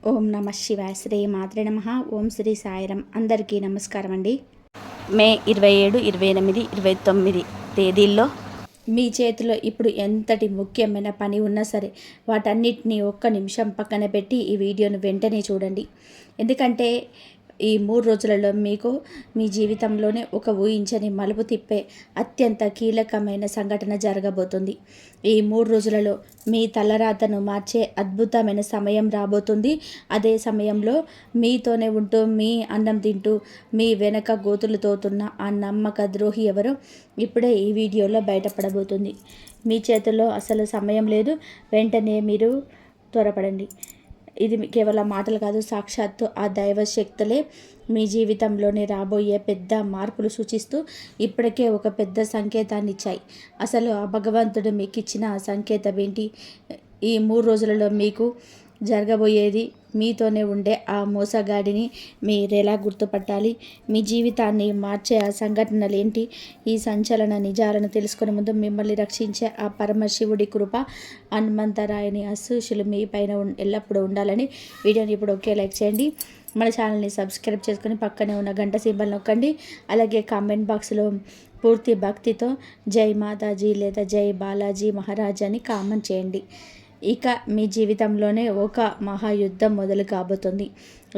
ఓం నమ శివాయ. శ్రీ మాత్రే నమః. ఓం శ్రీ సాయిరం. అందరికీ నమస్కారం అండి. మే 27, 28, 29 తేదీల్లో మీ చేతిలో ఇప్పుడు ఎంతటి ముఖ్యమైన పని ఉన్నా సరే వాటన్నిటినీ ఒక్క నిమిషం పక్కన పెట్టి ఈ వీడియోను వెంటనే చూడండి. ఎందుకంటే ఈ 3 రోజులలో మీకు మీ జీవితంలోనే ఒక ఊహించని మలుపు తిప్పే అత్యంత కీలకమైన సంఘటన జరగబోతుంది. ఈ 3 రోజులలో మీ తలరాతను మార్చే అద్భుతమైన సమయం రాబోతుంది. అదే సమయంలో మీతోనే ఉంటూ, మీ అన్నం తింటూ, మీ వెనక గోతులు తోతున్న ఆ నమ్మక ద్రోహి ఎవరో ఇప్పుడే ఈ వీడియోలో బయటపడబోతుంది. మీ చేతుల్లో అసలు సమయం లేదు. వెంటనే మీరు త్వరపడండి. ఇది కేవలం మాటలు కాదు, సాక్షాత్తు ఆ దైవ శక్తులే మీ జీవితంలోనే రాబోయే పెద్ద మార్పులు సూచిస్తూ ఇప్పటికే ఒక పెద్ద సంకేతాన్ని ఇచ్చాయి. అసలు ఆ భగవంతుడు మీకు ఇచ్చిన ఆ సంకేతం ఏంటి? ఈ 3 రోజులలో మీకు జరగబోయేది, మీతోనే ఉండే ఆ మోసగాడిని మీరెలా గుర్తుపట్టాలి? మీ జీవితాన్ని మార్చే ఆ సంఘటనలు ఏంటి? ఈ సంచలన నిజాలను తెలుసుకునే ముందు మిమ్మల్ని రక్షించే ఆ పరమశివుడి కృప, హనుమంతరాయుని ఆశీస్సులు మీ పైన ఎల్లప్పుడూ ఉండాలని వీడియోని ఇప్పుడు ఒకే లైక్ చేయండి. మన ఛానల్ని సబ్స్క్రైబ్ చేసుకుని పక్కనే ఉన్న గంట సింబల్ నొక్కండి. అలాగే కామెంట్ బాక్స్లో పూర్తి భక్తితో జై మాతాజీ లేదా జై బాలాజీ మహారాజ్ అని కామెంట్ చేయండి. ఇక మీ జీవితంలోనే ఒక మహాయుద్ధం మొదలు కాబోతుంది.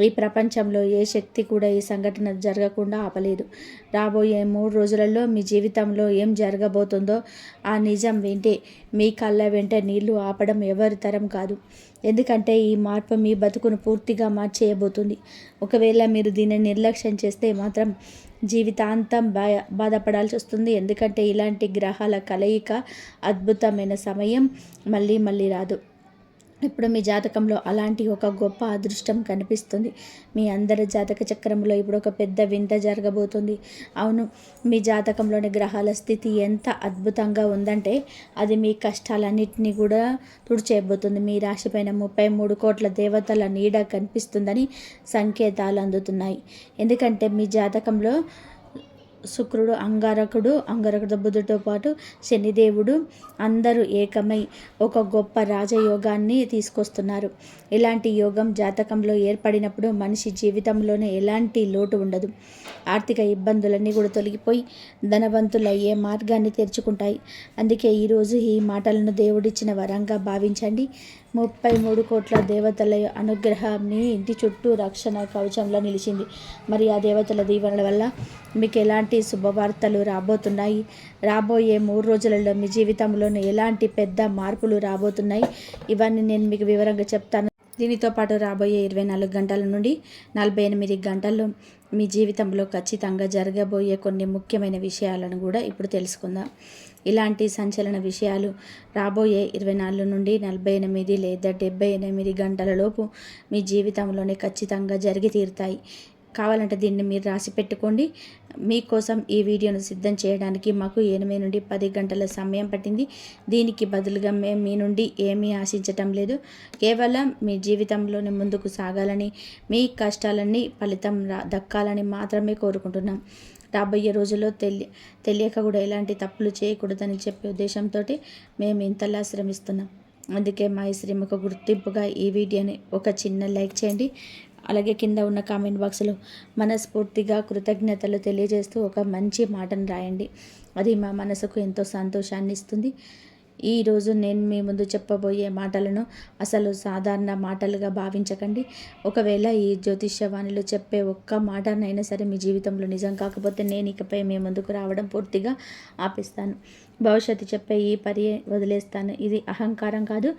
ఈ ప్రపంచంలో ఏ శక్తి కూడా ఈ సంఘటన జరగకుండా ఆపలేదు. రాబోయే 3 రోజులలో మీ జీవితంలో ఏం జరగబోతుందో ఆ నిజం వింటే మీ కళ్ళ వెంట నీళ్లు ఆపడం ఎవరి తరం కాదు. ఎందుకంటే ఈ మార్పు మీ బతుకును పూర్తిగా మార్చేయబోతుంది. ఒకవేళ మీరు దీన్ని నిర్లక్ష్యం చేస్తే మాత్రం జీవితాంతం బాధపడాల్సి వస్తుంది. ఎందుకంటే ఇలాంటి గ్రహాల కలయిక, అద్భుతమైన సమయం మళ్ళీ మళ్ళీ రాదు. ఇప్పుడు మీ జాతకంలో అలాంటి ఒక గొప్ప అదృష్టం కనిపిస్తుంది. మీ అందరి జాతక చక్రంలో ఇప్పుడు ఒక పెద్ద వింత జరగబోతుంది. అవును, మీ జాతకంలోని గ్రహాల స్థితి ఎంత అద్భుతంగా ఉందంటే అది మీ కష్టాలన్నింటినీ కూడా తుడిచేయబోతుంది. మీ రాశిపైన 33 కోట్ల దేవతల నీడ కనిపిస్తుందని సంకేతాలు అందుతున్నాయి. ఎందుకంటే మీ జాతకంలో శుక్రుడు, అంగారకుడు బుధుడితో పాటు శనిదేవుడు అందరూ ఏకమై ఒక గొప్ప రాజయోగాన్ని తీసుకొస్తున్నారు. ఇలాంటి యోగం జాతకంలో ఏర్పడినప్పుడు మనిషి జీవితంలోనే ఎలాంటి లోటు ఉండదు. ఆర్థిక ఇబ్బందులన్నీ కూడా తొలగిపోయి ధనవంతులయ్యే మార్గాన్ని తెరుచుకుంటాయి. అందుకే ఈరోజు ఈ మాటలను దేవుడిచ్చిన వరంగా భావించండి. 33 కోట్ల దేవతల అనుగ్రహం మీ ఇంటి చుట్టూ రక్షణ కవచంలో నిలిచింది. మరి ఆ దేవతల దీవెనల వల్ల మీకు ఎలాంటి శుభవార్తలు రాబోతున్నాయి? రాబోయే 3 రోజులలో మీ జీవితంలోనే ఎలాంటి పెద్ద మార్పులు రాబోతున్నాయి? ఇవన్నీ నేను మీకు వివరంగా చెప్తాను. దీనితో పాటు రాబోయే 24 గంటల నుండి 48 గంటల్లో మీ జీవితంలో ఖచ్చితంగా జరగబోయే కొన్ని ముఖ్యమైన విషయాలను కూడా ఇప్పుడు తెలుసుకుందాం. ఇలాంటి సంచలన విషయాలు రాబోయే 24 నుండి 48 లేదా 78 గంటల లోపు మీ జీవితంలోనే ఖచ్చితంగా జరిగి తీరుతాయి. కావాలంటే దీన్ని మీరు రాసి పెట్టుకోండి. మీకోసం ఈ వీడియోను సిద్ధం చేయడానికి మాకు 8 నుండి 10 గంటల సమయం పట్టింది. దీనికి బదులుగా మేము మీ నుండి ఏమీ ఆశించటం లేదు. కేవలం మీ జీవితంలోనే ముందుకు సాగాలని, మీ కష్టాలన్నీ ఫలితం దక్కాలని మాత్రమే కోరుకుంటున్నాం. రాబోయే రోజుల్లో తెలియక కూడా ఎలాంటి తప్పులు చేయకూడదని చెప్పే ఉద్దేశంతో మేము ఇంతలా శ్రమిస్తున్నాం. అందుకే మా ఈ శ్రమకు గుర్తింపుగా ఈ వీడియోని ఒక చిన్న లైక్ చేయండి. అలాగే కింద ఉన్న కామెంట్ బాక్స్లో మనస్ఫూర్తిగా కృతజ్ఞతలు తెలియజేస్తూ ఒక మంచి మాటను రాయండి. అది మా మనసుకు ఎంతో సంతోషాన్ని ఇస్తుంది. ఈరోజు నేను మీ ముందు చెప్పబోయే మాటలను అసలు సాధారణ మాటలుగా భావించకండి. ఒకవేళ ఈ జ్యోతిష్యవాణిలో చెప్పే ఒక్క మాటనైనా సరే మీ జీవితంలో నిజం కాకపోతే నేను ఇకపై మీ ముందుకు రావడం పూర్తిగా ఆపిస్తాను. భవిష్యత్తు చెప్పే ఈ పరి వదిలేస్తాను. ఇది అహంకారం కాదు,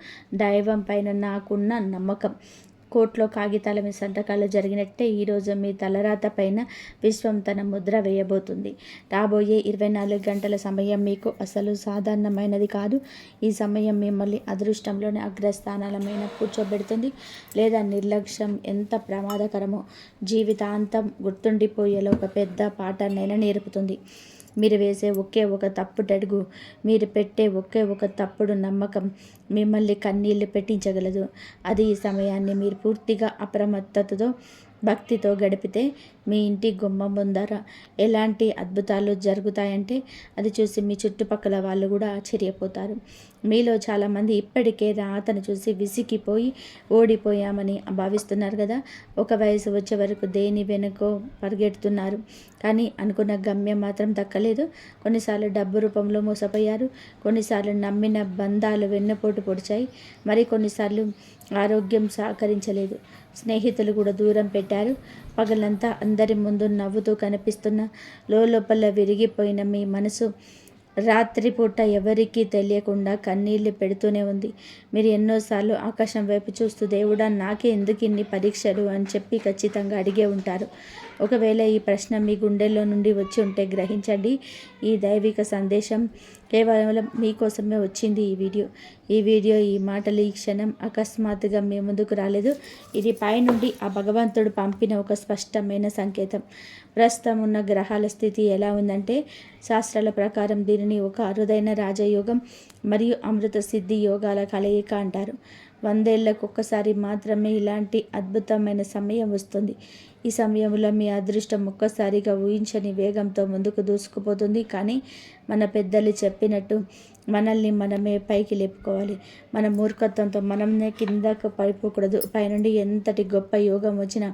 దైవం పైన నాకున్న నమ్మకం. కోర్టులో కాగితాల మీద సంతకాలు జరిగినట్టే ఈరోజు మీ తలరాత పైన విశ్వం తన ముద్ర వేయబోతుంది. రాబోయే 24 గంటల సమయం మీకు అసలు సాధారణమైనది కాదు. ఈ సమయం మిమ్మల్ని అదృష్టంలోని అగ్రస్థానాల మీద కూర్చోబెడుతుంది. లేదా నిర్లక్ష్యం ఎంత ప్రమాదకరమో జీవితాంతం గుర్తుండిపోయేలా ఒక పెద్ద పాఠాన్నైనా నేర్పుతుంది. మీరు వేసే ఒకే ఒక తప్పుడడుగు, మీరు పెట్టే ఒకే ఒక తప్పుడు నమ్మకం మిమ్మల్ని కన్నీళ్లు పెట్టించగలదు. అది ఈ సమయాన్ని మీరు పూర్తిగా అప్రమత్తతతో భక్తితో గడిపితే మీ ఇంటి గుమ్మం ముందర ఎలాంటి అద్భుతాలు జరుగుతాయంటే అది చూసి మీ చుట్టుపక్కల వాళ్ళు కూడా ఆశ్చర్యపోతారు. మీలో చాలామంది ఇప్పటికే రాతను చూసి విసిగిపోయి ఓడిపోయామని భావిస్తున్నారు కదా. ఒక వయసు వచ్చే వరకు దేని వెనుకో పరిగెడుతున్నారు, కానీ అనుకున్న గమ్యం మాత్రం దక్కలేదు. కొన్నిసార్లు డబ్బు రూపంలో మోసపోయారు, కొన్నిసార్లు నమ్మిన బంధాలు వెన్నుపోటు పొడిచాయి, మరి కొన్నిసార్లు ఆరోగ్యం సహకరించలేదు, స్నేహితులు కూడా దూరం పెట్టారు. పగలంతా అందరి ముందు నవ్వుతూ కనిపిస్తున్న లోపల విరిగిపోయిన మీ మనసు రాత్రిపూట ఎవరికీ తెలియకుండా కన్నీళ్లు పెడుతూనే ఉంది. మీరు ఎన్నోసార్లు ఆకాశం వైపు చూస్తూ దేవుడా నాకే ఎందుకు ఇన్ని పరీక్షలు అని చెప్పి ఖచ్చితంగా అడిగే ఉంటారు. ఒకవేళ ఈ ప్రశ్న మీ గుండెల్లో నుండి వచ్చి ఉంటే గ్రహించండి, ఈ దైవిక సందేశం కేవలం మీకోసమే వచ్చింది. ఈ వీడియో ఈ మాటలు ఈ క్షణం అకస్మాత్తుగా మీ ముందుకు రాలేదు. ఇది పైనుండి ఆ భగవంతుడు పంపిన ఒక స్పష్టమైన సంకేతం. ప్రస్తుతం ఉన్న గ్రహాల స్థితి ఎలా ఉందంటే శాస్త్రాల ప్రకారం దీనిని ఒక అరుదైన రాజయోగం మరియు అమృత సిద్ధి యోగాల కలయిక అంటారు. 100 ఏళ్లకు ఒక్కసారి మాత్రమే ఇలాంటి అద్భుతమైన సమయం వస్తుంది. ఈ సమయంలో మీ అదృష్టం ఒక్కసారిగా ఊహించని వేగంతో ముందుకు దూసుకుపోతుంది. కానీ మన పెద్దలు చెప్పినట్టు మనల్ని మనమే పైకి లేపుకోవాలి. మన మూర్ఖత్వంతో మనమే కిందకు పడిపోకూడదు. పైనుండి ఎంతటి గొప్ప యోగం వచ్చినా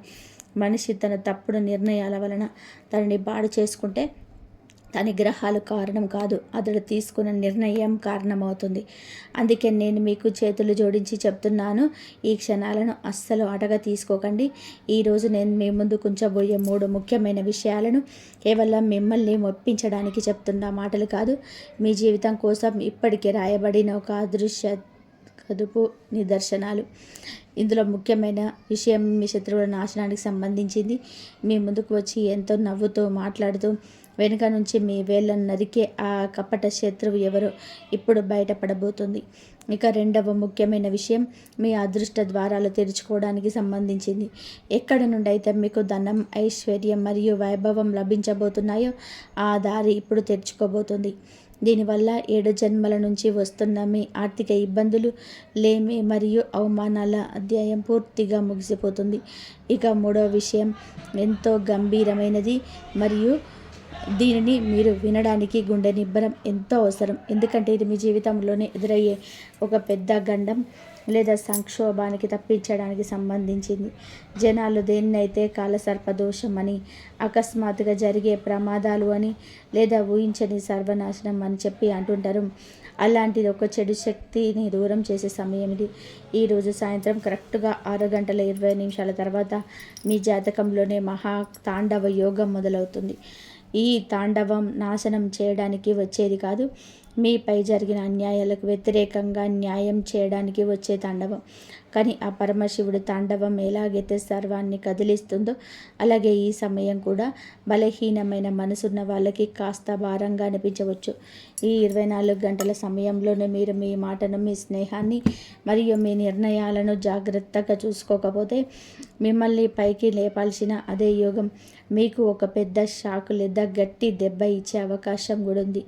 మనిషి తన తప్పుడు నిర్ణయాల వలన తనని పాడు చేసుకుంటే దాని గ్రహాలు కారణం కాదు, అతడు తీసుకున్న నిర్ణయం కారణమవుతుంది. అందుకే నేను మీకు చేతులు జోడించి చెప్తున్నాను, ఈ క్షణాలను అస్సలు ఆటగా తీసుకోకండి. ఈరోజు నేను మీ ముందు ఉంచబోయే 3 ముఖ్యమైన విషయాలను కేవలం మిమ్మల్ని ఒప్పించడానికి చెప్తున్న మాటలు కాదు, మీ జీవితం కోసం ఇప్పటికే రాయబడిన ఒక అదృశ్య కదుపు నిదర్శనాలు. ఇందులో ముఖ్యమైన విషయం మీ శత్రువుల నాశనానికి సంబంధించింది. మీ ముందుకు వచ్చి ఎంతో నవ్వుతూ మాట్లాడుతూ వెనుక నుంచి మీ వేళ్ళను నరికే ఆ కపట శత్రువు ఎవరో ఇప్పుడు బయటపడబోతుంది. ఇక రెండవ ముఖ్యమైన విషయం మీ అదృష్ట ద్వారాలు తెరుచుకోవడానికి సంబంధించింది. ఎక్కడి నుండి అయితే మీకు ధనం, ఐశ్వర్యం మరియు వైభవం లభించబోతున్నాయో ఆ దారి ఇప్పుడు తెరుచుకోబోతుంది. దీనివల్ల 7 జన్మల నుంచి వస్తున్న మీ ఆర్థిక ఇబ్బందులు, లేమి మరియు అవమానాల అధ్యాయం పూర్తిగా ముగిసిపోతుంది. ఇక మూడవ విషయం ఎంతో గంభీరమైనది మరియు దీనిని మీరు వినడానికి గుండె నిబ్బరం ఎంతో అవసరం. ఎందుకంటే ఇది మీ జీవితంలోనే ఎదురయ్యే ఒక పెద్ద గండం లేదా సంక్షోభానికి తప్పించడానికి సంబంధించింది. జనాలు దేన్నైతే కాలసర్పదోషం అని, అకస్మాత్తుగా జరిగే ప్రమాదాలు అని, లేదా ఊహించని సర్వనాశనం అని చెప్పి అంటుంటారు. అలాంటిది ఒక చెడు శక్తిని దూరం చేసే సమయం ఇది. ఈరోజు సాయంత్రం కరెక్ట్గా 6:20 తర్వాత మీ జాతకంలోనే మహా తాండవ యోగం మొదలవుతుంది. ఈ తాండవం నాశనం చేయడానికి వచ్చేది కాదు, మీపై జరిగిన అన్యాయాలకు వ్యతిరేకంగా న్యాయం చేయడానికి వచ్చే తాండవం. కానీ ఆ పరమశివుడు తాండవం ఎలాగైతే సర్వాన్ని కదిలిస్తుందో అలాగే ఈ సమయం కూడా బలహీనమైన మనసున్న వాళ్ళకి కాస్త భారంగా అనిపించవచ్చు. ఈ 24 గంటల సమయంలోనే మీరు మీ మాటను, మీ స్నేహాన్ని మరియు మీ నిర్ణయాలను జాగ్రత్తగా చూసుకోకపోతే మిమ్మల్ని పైకి లేపాల్సిన అదే యోగం మీకు ఒక పెద్ద షాక్ లేదా గట్టి దెబ్బ ఇచ్చే అవకాశం కూడా ఉంది.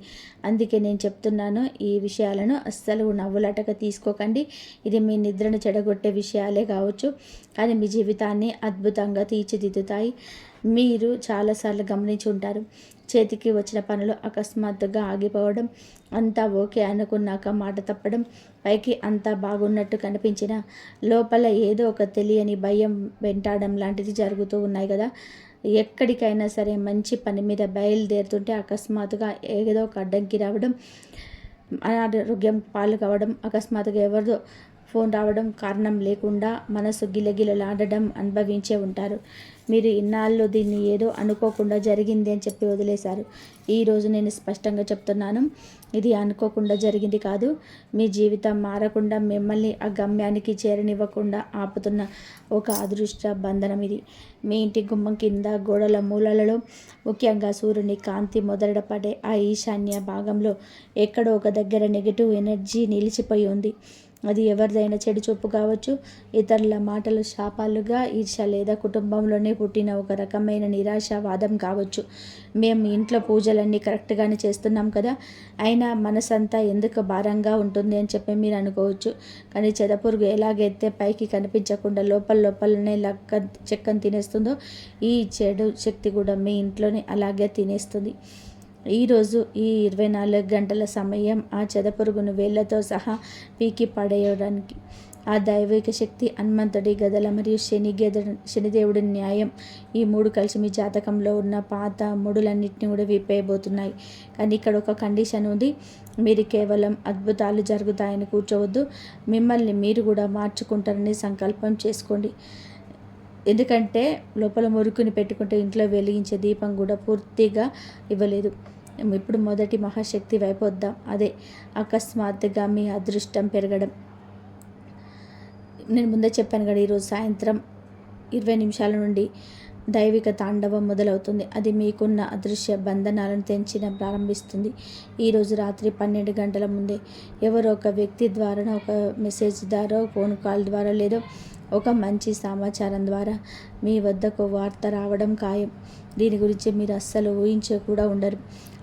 అందుకే నేను చెప్తున్నాను, ఈ విషయాలను అస్సలు నవ్వులాటగా తీసుకోకండి. ఇది మీ నిద్రను చెడగొట్టే విషయాలే కావచ్చు, కానీ మీ జీవితాన్ని అద్భుతంగా తీర్చిదిద్దుతాయి. మీరు చాలాసార్లు గమనించి ఉంటారు, చేతికి వచ్చిన పనులు అకస్మాత్తుగా ఆగిపోవడం, అంతా ఓకే అనుకున్నాక మాట తప్పడం, పైకి అంతా బాగున్నట్టు కనిపించిన లోపల ఏదో ఒక తెలియని భయం వెంటాడడం లాంటిది జరుగుతూ ఉన్నాయి కదా. ఎక్కడికైనా సరే మంచి పని మీద బయలుదేరుతుంటే అకస్మాత్తుగా ఏదో ఒక అడ్డంకి రావడం, అనారోగ్యం పాలు కావడం, అకస్మాత్తుగా ఎవరిదో ఫోన్ రావడం, కారణం లేకుండా మనసు గిలగిలలాడడం అనుభవించే ఉంటారు. మీరు ఇన్నాళ్ళు దీన్ని ఏదో అనుకోకుండా జరిగింది అని చెప్పి వదిలేశారు. ఈరోజు నేను స్పష్టంగా చెప్తున్నాను, ఇది అనుకోకుండా జరిగింది కాదు. మీ జీవితం మారకుండా మిమ్మల్ని ఆ గమ్యానికి చేరనివ్వకుండా ఆపుతున్న ఒక అదృష్ట బంధనం ఇది. మీ ఇంటి గుమ్మం కింద గోడల మూలలలో, ముఖ్యంగా సూర్యుని కాంతి మొదట పడే ఆ ఈశాన్య భాగంలో ఎక్కడో ఒక దగ్గర నెగిటివ్ ఎనర్జీ నిలిచిపోయి ఉంది. అది ఎవరిదైనా చెడు చూపు కావచ్చు, ఇతరుల మాటలు శాపాలుగా, ఈర్ష్య లేదా కుటుంబంలోనే పుట్టిన ఒక రకమైన నిరాశావాదం కావచ్చు. మేము ఇంట్లో పూజలన్నీ కరెక్ట్గానే చేస్తున్నాం కదా, అయినా మనసంతా ఎందుకు భారంగా ఉంటుంది అని చెప్పి మీరు అనుకోవచ్చు. కానీ చెదపురుగు ఎలాగైతే పైకి కనిపించకుండా లోపలనే చెక్కని తినేస్తుందో, ఈ చెడు శక్తి కూడా మీ ఇంట్లోనే అలాగే తినేస్తుంది. ఈరోజు ఈ 24 గంటల సమయం ఆ చెదపురుగును వేళ్లతో సహా పీకి పడేయడానికి ఆ దైవిక శక్తి, హనుమంతుడి గదల మరియు శనిదేవుడి న్యాయం, ఈ 3 కలిసి మీ జాతకంలో ఉన్న పాత ముడులన్నింటినీ కూడా విప్పేయబోతున్నాయి. కానీ ఇక్కడ ఒక కండిషన్ ఉంది. మీరు కేవలం అద్భుతాలు జరుగుతాయని కూర్చోవద్దు, మిమ్మల్ని మీరు కూడా మార్చుకుంటారని సంకల్పం చేసుకోండి. ఎందుకంటే లోపల మురుకుని పెట్టుకుంటే ఇంట్లో వెలిగించే దీపం కూడా పూర్తిగా ఇవ్వలేదు. ఇప్పుడు మొదటి మహాశక్తి వైపు వద్దాం. అదే అకస్మాత్తుగా మీ అదృష్టం పెరగడం. నేను ముందే చెప్పాను కదా, ఈరోజు సాయంత్రం 20 నిమిషాల నుండి దైవిక తాండవం మొదలవుతుంది. అది మీకున్న అదృశ్య బంధనాలను తెంచిన ప్రారంభిస్తుంది. ఈరోజు రాత్రి 12 గంటల ముందే ఎవరో ఒక వ్యక్తి ద్వారా, ఒక మెసేజ్ ద్వారా, ఫోన్ కాల్ ద్వారా, లేదో ఒక మంచి సమాచారం ద్వారా మీ వద్దకు వార్త రావడం ఖాయం. దీని గురించి మీరు అస్సలు ఊహించ కూడా ఉండరు.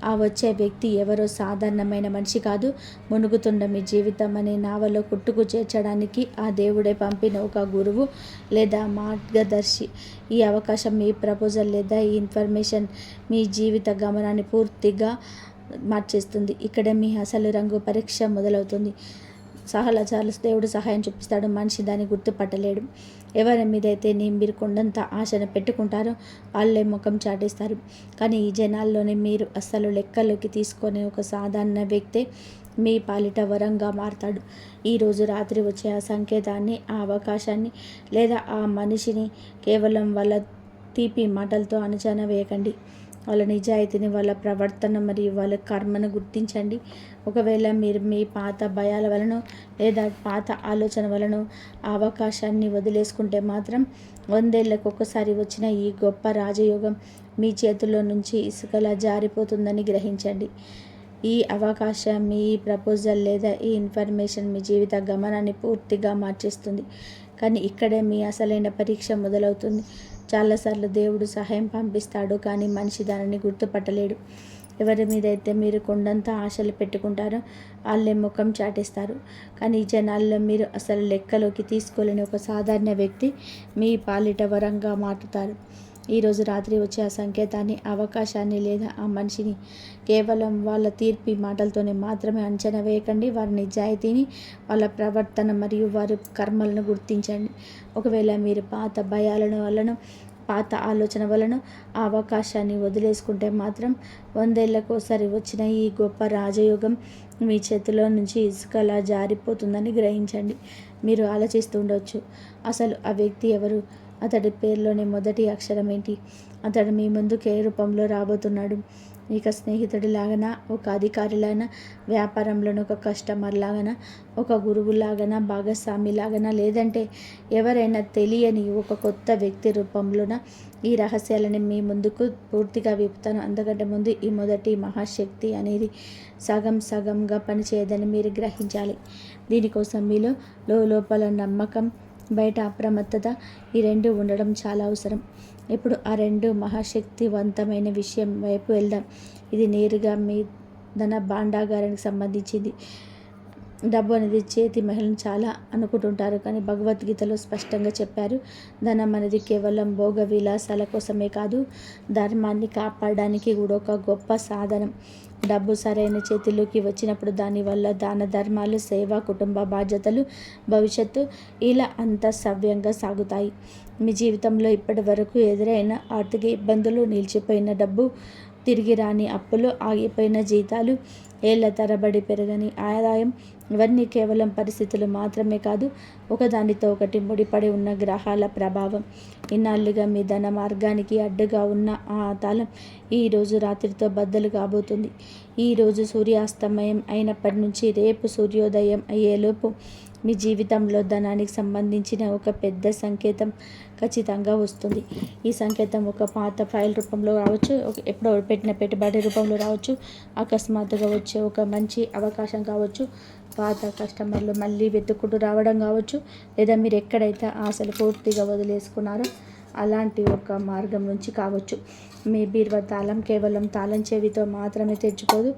ఆ వచ్చే వ్యక్తి ఎవరో సాధారణమైన మనిషి కాదు. మునుగుతున్న మీ జీవితం అనే నావలో కుట్టుకు చేర్చడానికి ఆ దేవుడే పంపిన ఒక గురువు లేదా మార్గదర్శి. ఈ అవకాశం, మీ ప్రపోజల్ లేదా ఈ ఇన్ఫర్మేషన్ మీ జీవిత గమనాన్ని పూర్తిగా మార్చేస్తుంది. ఇక్కడే మీ అసలు రంగు పరీక్ష మొదలవుతుంది. చార్లెస్ దేవుడు సహాయం చూపిస్తాడు, మనిషి దాన్ని గుర్తుపట్టలేడు. ఎవరి మీదైతే మీరు కొండంత ఆశను పెట్టుకుంటారో వాళ్ళే ముఖం చాటేస్తారు. కానీ ఈ జనాల్లోనే మీరు అస్సలు లెక్కలోకి తీసుకొని ఒక సాధారణ వ్యక్తే మీ పాలిట వరంగా మారతాడు. ఈరోజు రాత్రి వచ్చే ఆ సంకేతాన్ని, ఆ అవకాశాన్ని లేదా ఆ మనిషిని కేవలం వాళ్ళ తీపి మాటలతో అంచనా వేయకండి. వాళ్ళ నిజాయితీని, వాళ్ళ ప్రవర్తన మరియు వాళ్ళ కర్మను గుర్తించండి. ఒకవేళ మీరు మీ పాత భయాల వలన లేదా పాత ఆలోచన వలన ఆ అవకాశాన్ని వదిలేసుకుంటే మాత్రం 100 ఏళ్లకు ఒకసారి వచ్చిన ఈ గొప్ప రాజయోగం మీ చేతుల్లో నుంచి ఇసుకలా జారిపోతుందని గ్రహించండి. ఈ అవకాశం, మీ ప్రపోజల్ లేదా ఈ ఇన్ఫర్మేషన్ మీ జీవిత గమనాన్ని పూర్తిగా మార్చేస్తుంది. కానీ ఇక్కడే మీ అసలైన పరీక్ష మొదలవుతుంది. చాలాసార్లు దేవుడు సహాయం పంపిస్తాడు, కానీ మనిషి దానిని గుర్తుపట్టలేడు. ఎవరి మీదైతే మీరు కొండంత ఆశలు పెట్టుకుంటారో వాళ్ళే ముఖం చాటేస్తారు. కానీ ఈ జనాల్లో మీరు అసలు లెక్కలోకి తీసుకోలేని ఒక సాధారణ వ్యక్తి మీ పాలిట వరంగా మారుతారు. ఈరోజు రాత్రి వచ్చే ఆ సంకేతాన్ని, అవకాశాన్ని లేదా ఆ మనిషిని కేవలం వాళ్ళ తీర్పి మాటలతోనే మాత్రమే అంచనా వేయకండి. వారి నిజాయితీని, వాళ్ళ ప్రవర్తన మరియు వారి కర్మలను గుర్తించండి. ఒకవేళ మీరు పాత భయాలను వలన, పాత ఆలోచన వలన ఆ అవకాశాన్ని వదిలేసుకుంటే మాత్రం 100 ఏళ్లకోసారి వచ్చిన ఈ గొప్ప రాజయోగం మీ చేతిలో నుంచి ఇసుకలా జారిపోతుందని గ్రహించండి. మీరు ఆలోచిస్తూ ఉండవచ్చు, అసలు ఆ వ్యక్తి ఎవరు? అతడి పేరులోని మొదటి అక్షరం ఏంటి? అతడు మీ ముందుకు ఏ రూపంలో రాబోతున్నాడు? ఇక స్నేహితుడిలాగనా, ఒక అధికారిలాగనా, వ్యాపారంలోని ఒక కస్టమర్ లాగనా, ఒక గురువులాగనా, భాగస్వామిలాగనా, లేదంటే ఎవరైనా తెలియని ఒక కొత్త వ్యక్తి రూపంలోన? ఈ రహస్యాలని మీ ముందుకు పూర్తిగా విప్పుతాను. అందుకంటే ముందు ఈ మొదటి మహాశక్తి అనేది సగంగా పనిచేయదని మీరు గ్రహించాలి. దీనికోసం మీలో లోపల నమ్మకం, బయట అప్రమత్తత, ఈ 2 ఉండడం చాలా అవసరం. ఇప్పుడు ఆ 2 మహాశక్తివంతమైన విషయం వైపు వెళ్దాం. ఇది నేరుగా మీ ధన భాండాగారానికి సంబంధించింది. డబ్బు అనేది చేతి మహిళను చాలా అనుకుంటుంటారు, కానీ భగవద్గీతలో స్పష్టంగా చెప్పారు, ధనం అనేది కేవలం భోగ విలాసాల కోసమే కాదు, ధర్మాన్ని కాపాడడానికి కూడా ఒక గొప్ప సాధనం. డబ్బు సరైన చేతిలోకి వచ్చినప్పుడు దానివల్ల దాన ధర్మాలు, సేవ, కుటుంబ బాధ్యతలు, భవిష్యత్తు ఇలా అంతా సవ్యంగా సాగుతాయి. మీ జీవితంలో ఇప్పటి వరకు ఎదురైన ఆర్థిక ఇబ్బందులు, నిలిచిపోయిన డబ్బు, తిరిగి రాని అప్పులు, ఆగిపోయిన జీతాలు, ఏళ్ల తరబడి పెరగని ఆదాయం, ఇవన్నీ కేవలం పరిస్థితులు మాత్రమే కాదు, ఒకదానితో ఒకటి ముడిపడి ఉన్న గ్రహాల ప్రభావం. ఇన్నాళ్ళుగా మీ ధన మార్గానికి అడ్డుగా ఉన్న ఆ తాళం ఈరోజు రాత్రితో బద్దలు కాబోతుంది. ఈరోజు సూర్యాస్తమయం అయినప్పటి నుంచి రేపు సూర్యోదయం అయ్యేలోపు మీ జీవితంలో ధనానికి సంబంధించిన ఒక పెద్ద సంకేతం ఖచ్చితంగా వస్తుంది. ఈ సంకేతం ఒక పాత ఫైల్ రూపంలో రావచ్చు, ఎప్పుడో పెట్టిన పెట్టుబడి రూపంలో రావచ్చు, అకస్మాత్తుగా వచ్చే ఒక మంచి అవకాశం కావచ్చు, పాత కస్టమర్లు మళ్ళీ వెతుక్కుంటూ రావడం కావచ్చు, లేదా మీరు ఎక్కడైతే ఆశలు పూర్తిగా వదిలేసుకున్నారో అలాంటి ఒక మార్గం నుంచి కావచ్చు. మీ బీరువా తాళం కేవలం తాళం చెవితో మాత్రమే తెరుచుకోదు,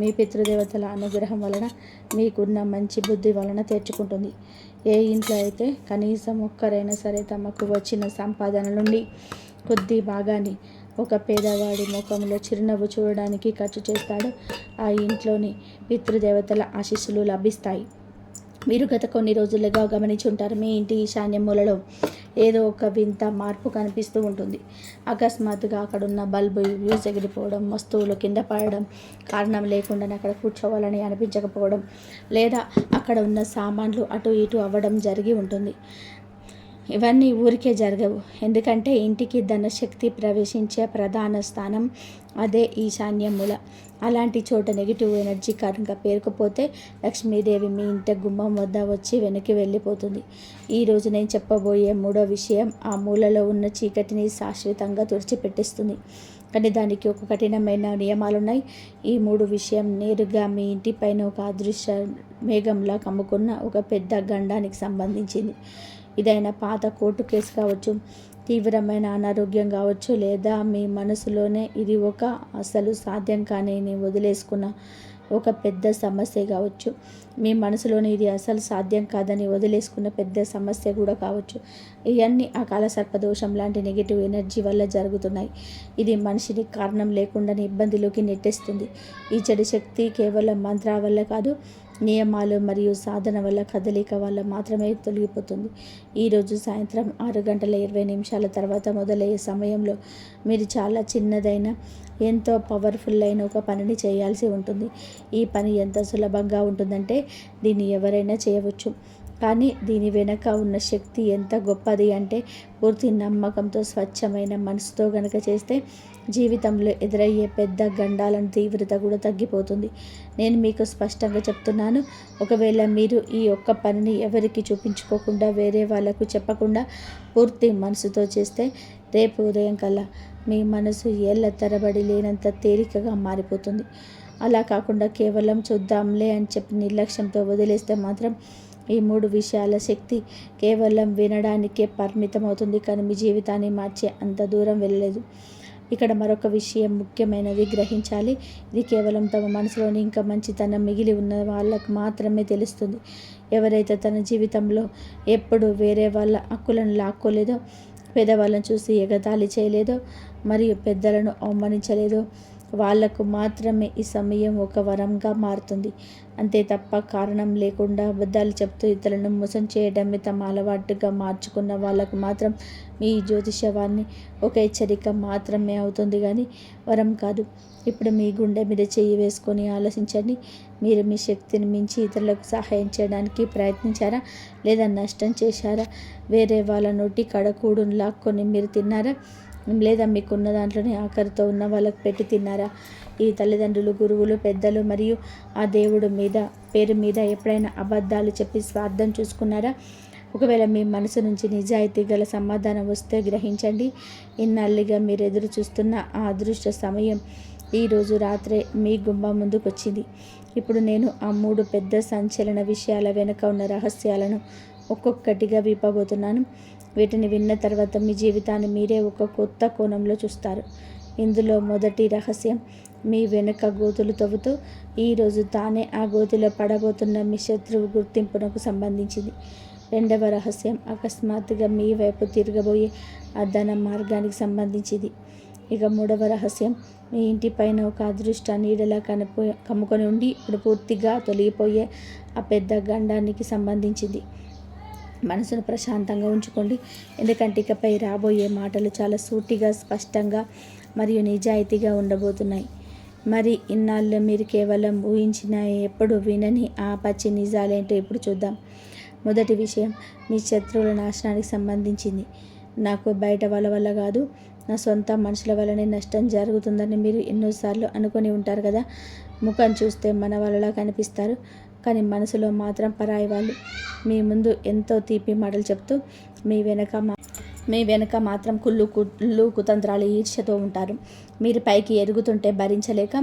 మీ పితృదేవతల అనుగ్రహం వలన, మీకున్న మంచి బుద్ధి వలన తెరుచుకుంటుంది. ఏ ఇంట్లో అయితే కనీసం ఒక్కరైనా సరే తమకు వచ్చిన సంపాదన నుండి కొద్ది భాగాన్ని ఒక పేదవాడి ముఖంలో చిరునవ్వు చూడడానికి ఖర్చు చేస్తాడో ఆ ఇంట్లోని పితృదేవతల ఆశీస్సులు లభిస్తాయి. మీరు గత కొన్ని రోజులుగా గమనించి ఉంటారు, మీ ఇంటి ఈశాన్య మూలలో ఏదో ఒక వింత మార్పు కనిపిస్తూ ఉంటుంది. అకస్మాత్తుగా అక్కడున్న బల్బు వ్యూస్ ఎగిరిపోవడం, వస్తువులు కింద పడడం, కారణం లేకుండానే అక్కడ కూర్చోవాలని అనిపించకపోవడం, లేదా అక్కడ ఉన్న సామాన్లు అటు ఇటు అవ్వడం జరిగి ఉంటుంది. ఇవన్నీ ఊరికే జరగవు, ఎందుకంటే ఇంటికి ధనశక్తి ప్రవేశించే ప్రధాన స్థానం అదే ఈశాన్య మూల. అలాంటి చోట నెగిటివ్ ఎనర్జీ కనుక పేరుకుపోతే లక్ష్మీదేవి మీ ఇంటి గుమ్మం వద్ద వచ్చి వెనక్కి వెళ్ళిపోతుంది. ఈరోజు నేను చెప్పబోయే మూడో విషయం ఆ మూలలో ఉన్న చీకటిని శాశ్వతంగా తుడిచిపెట్టేస్తుంది. కానీ దానికి ఒక కఠినమైన నియమాలున్నాయి. ఈ మూడు విషయం నేరుగా మీ ఇంటిపైన ఒక అదృశ్య మేఘంలా కమ్ముకున్న ఒక పెద్ద గండానికి సంబంధించింది. ఇదైనా పాత కోర్టు కేసు కావచ్చు, తీవ్రమైన అనారోగ్యం కావచ్చు, లేదా మీ మనసులోనే ఇది ఒక అసలు సాధ్యం కానీ వదిలేసుకున్న ఒక పెద్ద సమస్య కావచ్చు. మీ మనసులోని ఇది అసలు సాధ్యం కాదని వదిలేసుకున్న పెద్ద సమస్య కూడా కావచ్చు. ఇవన్నీ ఆ కాలసర్పదోషం లాంటి నెగిటివ్ ఎనర్జీ వల్ల జరుగుతున్నాయి. ఇది మనిషిని కారణం లేకుండానే ఇబ్బందిలోకి నెట్టేస్తుంది. ఈ చెడు శక్తి కేవలం మంత్రాల వల్ల కాదు, నియమాలు మరియు సాధన వల్ల, కదలిక వల్ల మాత్రమే తొలగిపోతుంది. ఈరోజు సాయంత్రం 6:20 తర్వాత మొదలయ్యే సమయంలో మీరు చాలా చిన్నదైన ఎంతో పవర్ఫుల్ అయిన ఒక పనిని చేయాల్సి ఉంటుంది. ఈ పని ఎంత సులభంగా ఉంటుందంటే దీన్ని ఎవరైనా చేయవచ్చు. కానీ దీని వెనక ఉన్న శక్తి ఎంత గొప్పది అంటే పూర్తి నమ్మకంతో, స్వచ్ఛమైన మనసుతో గనక చేస్తే జీవితంలో ఎదురయ్యే పెద్ద గండాలను తీవ్రత కూడా తగ్గిపోతుంది. నేను మీకు స్పష్టంగా చెప్తున్నాను, ఒకవేళ మీరు ఈ ఒక్క పనిని ఎవరికి చూపించుకోకుండా, వేరే వాళ్ళకు చెప్పకుండా పూర్తి మనసుతో చేస్తే రేపు ఉదయం కల్లా మీ మనసు ఏళ్ల తరబడి లేనంత తేలికగా మారిపోతుంది. అలా కాకుండా కేవలం చూద్దాంలే అని చెప్పి నిర్లక్ష్యంతో వదిలేస్తే మాత్రం ఈ మూడు విషయాల శక్తి కేవలం వినడానికే పరిమితం అవుతుంది, కానీ మీ జీవితాన్ని మార్చే అంత దూరం వెళ్ళలేదు. ఇక్కడ మరొక విషయం ముఖ్యమైనది గ్రహించాలి. ఇది కేవలం తమ మనసులోని ఇంకా మంచితనం మిగిలి ఉన్న వాళ్ళకు మాత్రమే తెలుస్తుంది. ఎవరైతే తన జీవితంలో ఎప్పుడు వేరే వాళ్ళ హక్కులను లాక్కోలేదో, పేదవాళ్ళను చూసి ఎగతాళి చేయలేదో, మరియు పెద్దలను అవమానించలేదో వాళ్లకు మాత్రమే ఈ సమయం ఒక వరంగా మారుతుంది. అంతే తప్ప కారణం లేకుండా అబద్ధాలు చెప్తూ ఇతరులను మోసం చేయడమే తమ అలవాటుగా మార్చుకున్న వాళ్ళకు మాత్రం మీ జ్యోతిషవాన్ని ఒక హెచ్చరిక మాత్రమే అవుతుంది, కానీ వరం కాదు. ఇప్పుడు మీ గుండె మీద చెయ్యి వేసుకొని ఆలోచించండి. మీరు మీ శక్తిని మించి ఇతరులకు సహాయం చేయడానికి ప్రయత్నించారా, లేదా నష్టం చేశారా? వేరే వాళ్ళ నోటి కడకూడును లాక్కొని మీరు తిన్నారా, లేదా మీకున్న దాంట్లోనే ఆఖరితో ఉన్న వాళ్ళకు పెట్టి తిన్నారా? ఈ తల్లిదండ్రులు, గురువులు, పెద్దలు మరియు ఆ దేవుడు పేరు మీద ఎప్పుడైనా అబద్ధాలు చెప్పి స్వార్థం చూసుకున్నారా? ఒకవేళ మీ మనసు నుంచి నిజాయితీ గల సమాధానం వస్తే గ్రహించండి, ఇన్నాళ్ళుగా మీరు ఎదురు చూస్తున్న ఆ అదృష్ట సమయం ఈరోజు రాత్రే మీ గుమ్మం ముందుకు వచ్చింది. ఇప్పుడు నేను ఆ మూడు పెద్ద సంచలన విషయాల వెనుక ఉన్న రహస్యాలను ఒక్కొక్కటిగా విప్పబోతున్నాను. వీటిని విన్న తర్వాత మీ జీవితాన్ని మీరే ఒక కొత్త కోణంలో చూస్తారు. ఇందులో మొదటి రహస్యం మీ వెనుక గోతులు తవ్వుతూ ఈరోజు తానే ఆ గోతిలో పడబోతున్న మీ శత్రువు గుర్తింపునకు సంబంధించింది. రెండవ రహస్యం అకస్మాత్తుగా మీ వైపు తిరగబోయే ఆ ధన మార్గానికి సంబంధించింది. ఇక మూడవ రహస్యం మీ ఇంటి పైన ఒక అదృష్ట నీడలా కమ్ముకొని ఉండి ఇప్పుడు పూర్తిగా తొలగిపోయే ఆ పెద్ద గండానికి సంబంధించింది. మనసును ప్రశాంతంగా ఉంచుకోండి, ఎందుకంటే ఇకపై రాబోయే మాటలు చాలా సూటిగా, స్పష్టంగా మరియు నిజాయితీగా ఉండబోతున్నాయి. మరి ఇన్నాళ్ళు మీరు కేవలం ఊహించిన, ఎప్పుడు వినని ఆ పచ్చి నిజాలేంటో ఇప్పుడు చూద్దాం. మొదటి విషయం మీ శత్రువుల నాశనానికి సంబంధించింది. నాకు బయట వాళ్ళ వల్ల కాదు, నా సొంత మనుషుల వల్లనే నష్టం జరుగుతుందని మీరు ఎన్నోసార్లు అనుకొని ఉంటారు కదా. ముఖం చూస్తే మన వాళ్ళలా కనిపిస్తారు, కానీ మనసులో మాత్రం పరాయి వాళ్ళు. మీ ముందు ఎంతో తీపి మాటలు చెప్తూ మీ వెనక మీ వెనుక మాత్రం కుళ్ళు కుతంత్రాలు ఈర్ష్యతో ఉంటారు. మీరు పైకి ఎదుగుతుంటే భరించలేక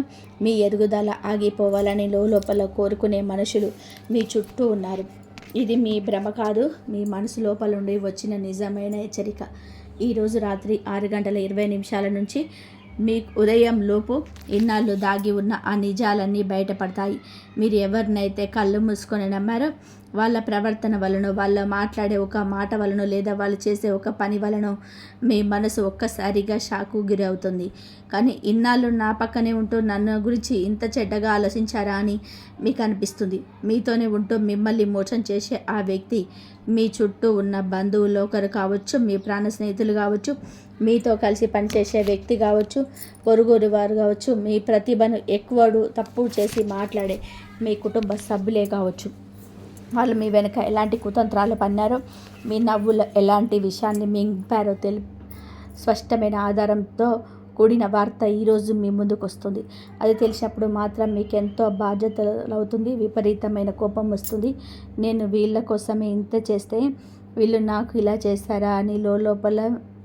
మీ ఎదుగుదల ఆగిపోవాలని లోపల కోరుకునే మనుషులు మీ చుట్టూ ఉన్నారు. ఇది మీ భ్రమ కాదు, మీ మనసు లోపల నుండి వచ్చిన నిజమైన హెచ్చరిక. ఈరోజు రాత్రి 6:20 నుంచి మీ ఉదయం లోపు ఇన్నాళ్ళు దాగి ఉన్న ఆ నిజాలన్నీ బయటపడతాయి. మీరు ఎవరినైతే కళ్ళు మూసుకొని నమ్మారో వాళ్ళ ప్రవర్తన వలన, వాళ్ళ మాట్లాడే ఒక మాట వలన, లేదా వాళ్ళు చేసే ఒక పని వలన మీ మనసు ఒక్కసారిగా షాకు గురవుతుంది. కానీ ఇన్నాళ్ళు నా పక్కనే ఉంటూ నన్ను గురించి ఇంత చెడ్డగా ఆలోచించారా అని మీకు అనిపిస్తుంది. మీతోనే ఉంటూ మిమ్మల్ని మోసం చేసే ఆ వ్యక్తి మీ చుట్టూ ఉన్న బంధువులు ఒకరు కావచ్చు, మీ ప్రాణ స్నేహితులు కావచ్చు, మీతో కలిసి పనిచేసే వ్యక్తి కావచ్చు, పొరుగురు వారు కావచ్చు, మీ ప్రతిభను ఎక్కువడు తప్పు చేసి మాట్లాడే మీ కుటుంబ సభ్యులే కావచ్చు. వాళ్ళు మీ వెనుక ఎలాంటి కుతంత్రాలు పన్నారో, మీ నవ్వులు ఎలాంటి విషయాన్ని మింపారో స్పష్టమైన ఆధారంతో కూడిన వార్త ఈరోజు మీ ముందుకు వస్తుంది. అది తెలిసినప్పుడు మాత్రం మీకు ఎంతో బాధ్యతలు అవుతుంది, విపరీతమైన కోపం వస్తుంది. నేను వీళ్ళ కోసమే ఇంత చేస్తే వీళ్ళు నాకు ఇలా చేశారా అని లోపల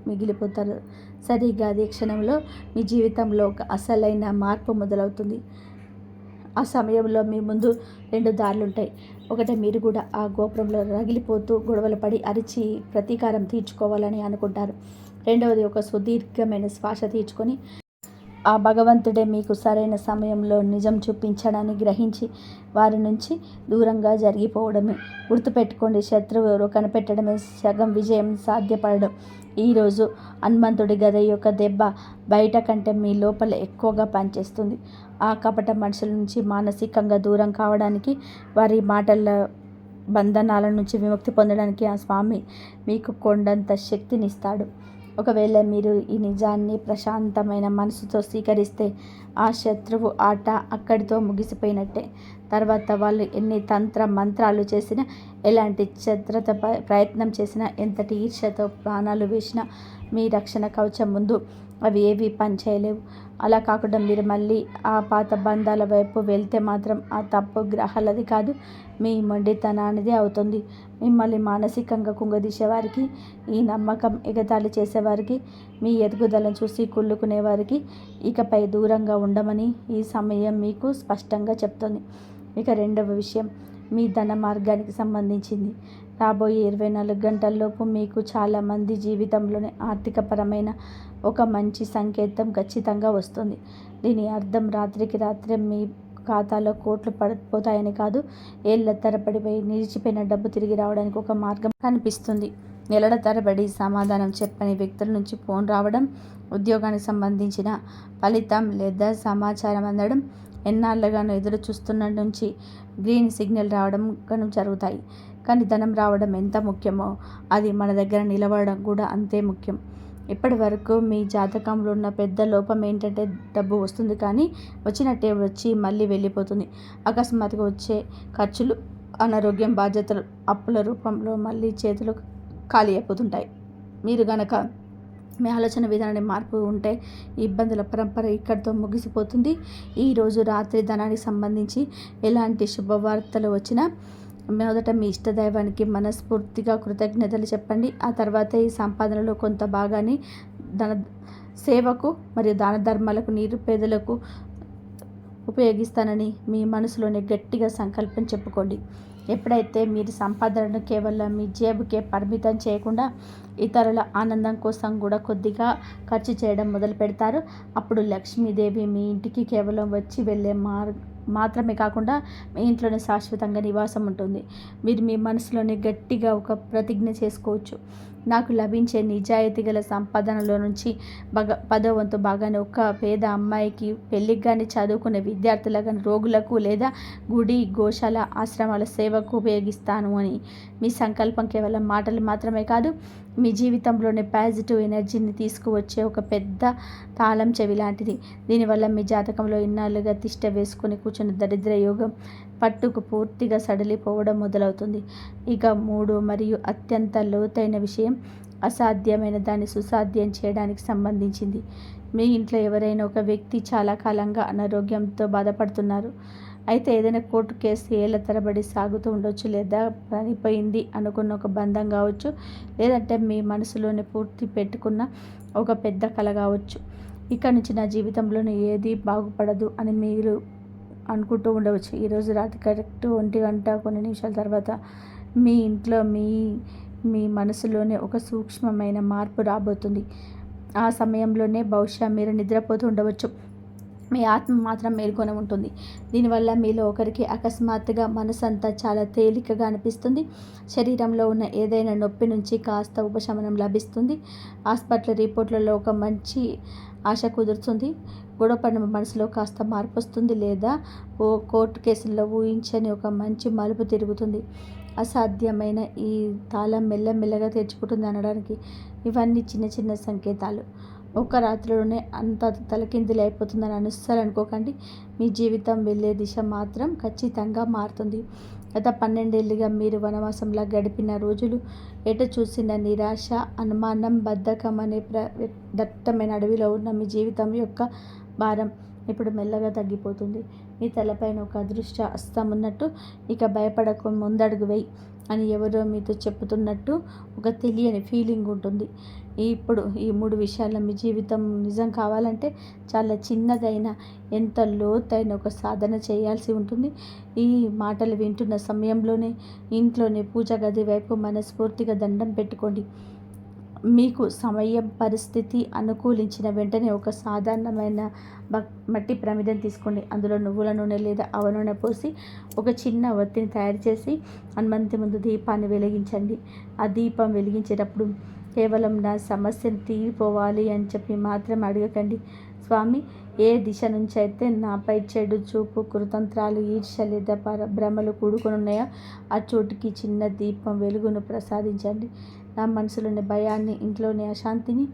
మిగిలిపోతారు. సరిగ్గా అదే క్షణంలో మీ జీవితంలో ఒక అసలైన మార్పు మొదలవుతుంది. ఆ సమయంలో మీ ముందు 2 దారులుంటాయి. ఒకటి, మీరు కూడా ఆ గోపురంలో రగిలిపోతూ గొడవలు పడి అరిచి ప్రతీకారం తీర్చుకోవాలని అనుకుంటారు. రెండవది, ఒక సుదీర్ఘమైన శ్వాస తీర్చుకొని ఆ భగవంతుడే మీకు సరైన సమయంలో నిజం చూపించడాన్ని గ్రహించి వారి నుంచి దూరంగా జరిగిపోవడమే. గుర్తుపెట్టుకోండి, శత్రువు ఎవరో కనిపెట్టడమే సగం విజయం సాధ్యపడడం. ఈరోజు హనుమంతుడి గద యొక్క దెబ్బ బయట కంటే మీ లోపల ఎక్కువగా పనిచేస్తుంది. ఆ కపట మనుషుల నుంచి మానసికంగా దూరం కావడానికి, వారి మాటల బంధనాల నుంచి విముక్తి పొందడానికి ఆ స్వామి మీకు కొండంత శక్తినిస్తాడు. ఒకవేళ మీరు ఈ నిజాన్ని ప్రశాంతమైన మనసుతో స్వీకరిస్తే ఆ శత్రువు ఆట అక్కడితో ముగిసిపోయినట్టే. తర్వాత వాళ్ళు ఎన్ని తంత్ర మంత్రాలు చేసినా, ఎలాంటి ఛత్రత ప్రయత్నం చేసినా, ఎంతటి ఈర్ష్యతో ప్రాణాలు వేసినా మీ రక్షణ కవచం ముందు అవి ఏవి పనిచేయలేవు. అలా కాకుండా మీరు మళ్ళీ ఆ పాత బంధాల వైపు వెళ్తే మాత్రం ఆ తప్పు గ్రహాలది కాదు, మీ మొండితనానిదే అవుతుంది. మిమ్మల్ని మానసికంగా కుంగదీసేవారికి, ఈ నమ్మకం ఎగతాళి చేసేవారికి, మీ ఎదుగుదలను చూసి కుళ్ళుకునేవారికి ఇకపై దూరంగా ఉండమని ఈ సమయం మీకు స్పష్టంగా చెప్తుంది. ఇక రెండవ విషయం మీ ధన మార్గానికి సంబంధించింది. రాబోయే 24 గంటల్లోపు మీకు చాలామంది జీవితంలోనే ఆర్థికపరమైన ఒక మంచి సంకేతం ఖచ్చితంగా వస్తుంది. దీని అర్థం రాత్రికి రాత్రే మీ ఖాతాలో కోట్లు పడిపోతాయని కాదు, ఏళ్ల తరబడి నిలిచిపోయిన డబ్బు తిరిగి రావడానికి ఒక మార్గం కనిపిస్తుంది. నెలల తరబడి సమాధానం చెప్పని వ్యక్తుల నుంచి ఫోన్ రావడం, ఉద్యోగానికి సంబంధించిన ఫలితం లేదా సమాచారం అందడం, ఎన్నాళ్ళుగానో ఎదురు చూస్తున్న నుంచి గ్రీన్ సిగ్నల్ రావడం జరుగుతాయి. కానీ ధనం రావడం ఎంత ముఖ్యమో అది మన దగ్గర నిలబడడం కూడా అంతే ముఖ్యం. ఇప్పటి వరకు మీ జాతకంలో ఉన్న పెద్ద లోపం ఏంటంటే డబ్బు వస్తుంది కానీ వచ్చినట్టే వచ్చి మళ్ళీ వెళ్ళిపోతుంది. అకస్మాత్తుగా వచ్చే ఖర్చులు, అనారోగ్యం, బాధ్యతలు, అప్పుల రూపంలో మళ్ళీ చేతులు ఖాళీ అయిపోతుంటాయి. మీరు గనక మీ ఆలోచన విధానాన్ని మార్పు ఉంటే ఈ ఇబ్బందుల పరంపర ఇక్కడితో ముగిసిపోతుంది. ఈరోజు రాత్రి ధనానికి సంబంధించి ఎలాంటి శుభవార్తలు వచ్చినా మొదట మీ ఇష్టదైవానికి మనస్ఫూర్తిగా కృతజ్ఞతలు చెప్పండి. ఆ తర్వాత ఈ సంపాదనలో కొంత భాగాన్ని ధన సేవకు మరియు దాన ధర్మాలకు, నిరుపేదలకు ఉపయోగిస్తానని మీ మనసులోనే గట్టిగా సంకల్పం చెప్పుకోండి. ఎప్పుడైతే మీరు సంపాదనను కేవలం మీ జేబుకే పరిమితం చేయకుండా ఇతరుల ఆనందం కోసం కూడా కొద్దిగా ఖర్చు చేయడం మొదలు పెడతారో అప్పుడు లక్ష్మీదేవి మీ ఇంటికి కేవలం వచ్చి వెళ్ళే మాత్రమే కాకుండా మీ ఇంట్లోనే శాశ్వతంగా నివాసం ఉంటుంది. మీరు మీ మనసులోనే గట్టిగా ఒక ప్రతిజ్ఞ చేసుకోవచ్చు. నాకు లభించే నిజాయితీ గల సంపాదనలో నుంచి 10వ వంతు భాగాన్ని ఒక పేద అమ్మాయికి, పెళ్ళికి కానీ, చదువుకునే విద్యార్థులకు కానీ, రోగులకు లేదా గుడి, గోశాల, ఆశ్రమాల సేవకు ఉపయోగిస్తాను అని మీ సంకల్పం కేవలం మాటలు మాత్రమే కాదు, మీ జీవితంలోనే పాజిటివ్ ఎనర్జీని తీసుకువచ్చే ఒక పెద్ద తాళం చెవి లాంటిది. దీనివల్ల మీ జాతకంలో ఇన్నాళ్ళుగా తిష్ట వేసుకొని కూర్చున్న దరిద్ర యోగం పట్టుకు పూర్తిగా సడలిపోవడం మొదలవుతుంది. ఇక 3 మరియు అత్యంత లోతైన విషయం అసాధ్యమైన దాన్ని సుసాధ్యం చేయడానికి సంబంధించింది. మీ ఇంట్లో ఎవరైనా ఒక వ్యక్తి చాలా కాలంగా అనారోగ్యంతో బాధపడుతున్నారు. అయితే ఏదైనా కోర్టు కేసు ఏళ్ళ తరబడి సాగుతూ ఉండొచ్చు, లేదా పడిపోయింది అనుకున్న ఒక బంధం కావచ్చు, లేదంటే మీ మనసులోనే పూర్తి పెట్టుకున్న ఒక పెద్ద కళ కావచ్చు. ఇక్కడ నుంచి నా జీవితంలోనే ఏది బాగుపడదు అని మీరు అనుకుంటూ ఉండవచ్చు. ఈరోజు రాత్రి కరెక్ట్ 1 గంట కొన్ని నిమిషాల తర్వాత మీ ఇంట్లో మీ మనసులోనే ఒక సూక్ష్మమైన మార్పు రాబోతుంది. ఆ సమయంలోనే బహుశా మీరు నిద్రపోతూ ఉండవచ్చు, మీ ఆత్మ మాత్రం మేల్కొని ఉంటుంది. దీనివల్ల మీలో ఒకరికి అకస్మాత్తుగా మనసంతా చాలా తేలికగా అనిపిస్తుంది. శరీరంలో ఉన్న ఏదైనా నొప్పి నుంచి కాస్త ఉపశమనం లభిస్తుంది. హాస్పిటల్ రిపోర్ట్లలో ఒక మంచి ఆశ కుదురుతుంది. గొడవపడిన మనసులో కాస్త మార్పు వస్తుంది, లేదా ఓ కోర్టు కేసుల్లో ఊహించని ఒక మంచి మలుపు తిరుగుతుంది. అసాధ్యమైన ఈ తాళం మెల్లమెల్లగా తెరుచుకుంటుంది అనడానికి ఇవన్నీ చిన్న చిన్న సంకేతాలు. ఒక రాత్రిలోనే అంత తలకిందులు అయిపోతుందని అస్సలు అనుకోకండి. మీ జీవితం వెళ్ళే దిశ మాత్రం ఖచ్చితంగా మారుతుంది. గత 12 ఏళ్ళుగా మీరు వనవాసంలా గడిపిన రోజులు, ఎటు చూసిన నిరాశ, అనుమానం, బద్ధకం అనే దట్టమైన అడవిలో ఉన్న మీ జీవితం యొక్క భారం ఇప్పుడు మెల్లగా తగ్గిపోతుంది. మీ తలపైన ఒక అదృష్ట హస్తం ఉన్నట్టు, ఇక భయపడకు, ముందడుగు వేయి అని ఎవరో మీతో చెప్తున్నట్టు ఒక తెలియని ఫీలింగ్ ఉంటుంది. ఇప్పుడు ఈ 3 విషయాల్లో మీ జీవితం నిజం కావాలంటే చాలా చిన్నదైన, ఎంత లోతైన ఒక సాధన చేయాల్సి ఉంటుంది. ఈ మాటలు వింటున్న సమయంలోనే ఇంట్లోనే పూజ గది వైపు మనస్ఫూర్తిగా దండం పెట్టుకోండి. మీకు సమయం, పరిస్థితి అనుకూలించిన వెంటనే ఒక సాధారణమైన మట్టి ప్రమిదం తీసుకోండి. అందులో నువ్వుల నూనె లేదా ఆవ నూనె పోసి ఒక చిన్న ఒత్తిని తయారు చేసి హనుమంతుని ముందు దీపాన్ని వెలిగించండి. ఆ దీపం వెలిగించేటప్పుడు కేవలం నా సమస్యను తీరిపోవాలి అని చెప్పి మాత్రం అడగకండి. స్వామి, ఏ దిశ నుంచి అయితే నాపై చెడు చూపు, కుతంత్రాలు, ఈర్ష్య లేదా భ్రమలు కూడుకొని ఉన్నాయో ఆ చోటుకి చిన్న దీపం వెలుగును ప్రసాదించండి. నా మనసులోని భయాన్ని, ఇంట్లోని అశాంతిని,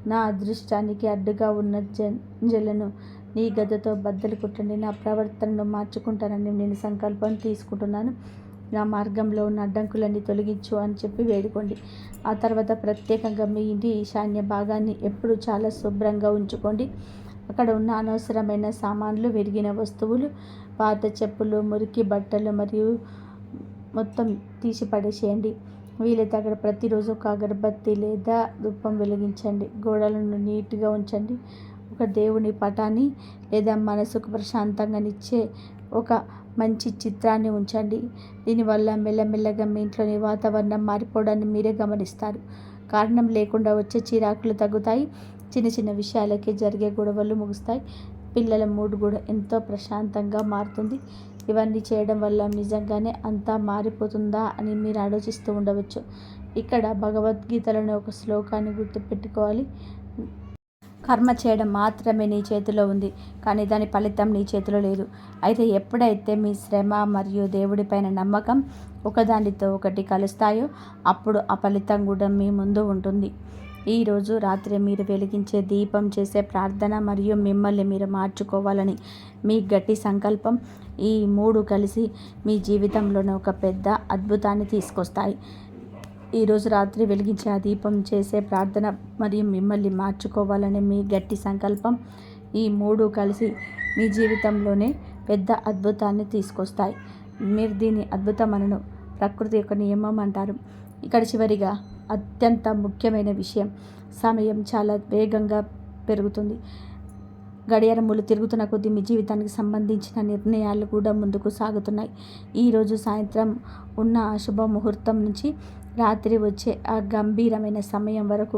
నా అదృష్టానికి అడ్డుగా ఉన్న జంజలను నీ గదతో బద్దలు కొట్టండి. నా ప్రవర్తనను మార్చుకుంటానని నేను సంకల్పం తీసుకుంటున్నాను. నా మార్గంలో ఉన్న అడ్డంకులన్నీ తొలగించు అని చెప్పి వేడుకోండి. ఆ తర్వాత ప్రత్యేకంగా మీ ఇంటి ఈశాన్య భాగాన్ని ఎప్పుడు చాలా శుభ్రంగా ఉంచుకోండి. అక్కడ ఉన్న అనవసరమైన సామాన్లు, విరిగిన వస్తువులు, పాత చెప్పులు, మురికి బట్టలు మరియు మొత్తం తీసి పడేసేయండి. వీలైతే అక్కడ ప్రతిరోజు ఒక అగరబత్తి లేదా ధూపం వెలిగించండి. గోడలను నీట్గా ఉంచండి. ఒక దేవుని పటాన్ని లేదా మనసుకు ప్రశాంతంగానిచ్చే ఒక మంచి చిత్రాన్ని ఉంచండి. దీనివల్ల మెల్లమెల్లగా మీ ఇంట్లోని వాతావరణం మారిపోవడాన్ని మీరే గమనిస్తారు. కారణం లేకుండా వచ్చే చిరాకులు తగ్గుతాయి. చిన్న చిన్న విషయాలకే జరిగే గొడవలు ముగుస్తాయి. పిల్లల మూడ్ కూడా ఎంతో ప్రశాంతంగా మారుతుంది. ఇవన్నీ చేయడం వల్ల నిజంగానే అంతా మారిపోతుందా అని మీరు ఆలోచిస్తూ ఉండవచ్చు. ఇక్కడ భగవద్గీతలోని ఒక శ్లోకాన్ని గుర్తుపెట్టుకోవాలి. కర్మ చేయడం మాత్రమే నీ చేతిలో ఉంది, కానీ దాని ఫలితం నీ చేతిలో లేదు. అయితే ఎప్పుడైతే మీ శ్రమ మరియు దేవుడిపైన నమ్మకం ఒకదానితో ఒకటి కలుస్తాయో అప్పుడు ఆ ఫలితం కూడా మీ ముందు ఉంటుంది. ఈరోజు రాత్రి మీరు వెలిగించే దీపం, చేసే ప్రార్థన మరియు మిమ్మల్ని మీరు మార్చుకోవాలని మీ గట్టి సంకల్పం, ఈ 3 కలిసి మీ జీవితంలోనే ఒక పెద్ద అద్భుతాన్ని తీసుకొస్తాయి. ఈరోజు రాత్రి వెలిగించే ఆ దీపం, చేసే ప్రార్థన మరియు మిమ్మల్ని మార్చుకోవాలనే మీ గట్టి సంకల్పం, ఈ 3 కలిసి మీ జీవితంలోనే పెద్ద అద్భుతాన్ని తీసుకొస్తాయి. మీరు దీన్ని అద్భుతం అనను, ప్రకృతి యొక్క నియమం అంటారు. ఇక్కడ చివరిగా అత్యంత ముఖ్యమైన విషయం, సమయం చాలా వేగంగా పెరుగుతుంది. గడియారములు తిరుగుతున్న కొద్దీ మీ జీవితానికి సంబంధించిన నిర్ణయాలు కూడా ముందుకు సాగుతున్నాయి. ఈరోజు సాయంత్రం ఉన్న ఆ శుభ ముహూర్తం నుంచి రాత్రి వచ్చే ఆ గంభీరమైన సమయం వరకు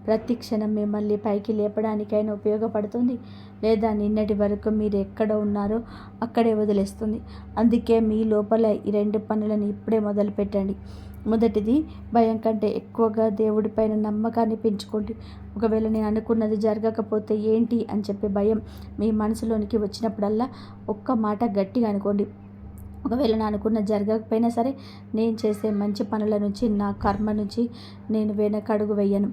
ప్రతి క్షణం మిమ్మల్ని పైకి లేపడానికైనా ఉపయోగపడుతుంది, లేదా నిన్నటి వరకు మీరు ఎక్కడ ఉన్నారో అక్కడే వదిలేస్తుంది. అందుకే మీ లోపల ఈ 2 పనులను ఇప్పుడే మొదలు పెట్టండి. మొదటిది, భయం కంటే ఎక్కువగా దేవుడిపైన నమ్మకాన్ని పెంచుకోండి. ఒకవేళ నేను అనుకున్నది జరగకపోతే ఏంటి అని చెప్పే భయం మీ మనసులోనికి వచ్చినప్పుడల్లా ఒక్క మాట గట్టిగా అనుకోండి, ఒకవేళ నేను అనుకున్నది జరగకపోయినా సరే నేను చేసే మంచి పనుల నుంచి, నా కర్మ నుంచి నేను వెనకడుగు వేయను.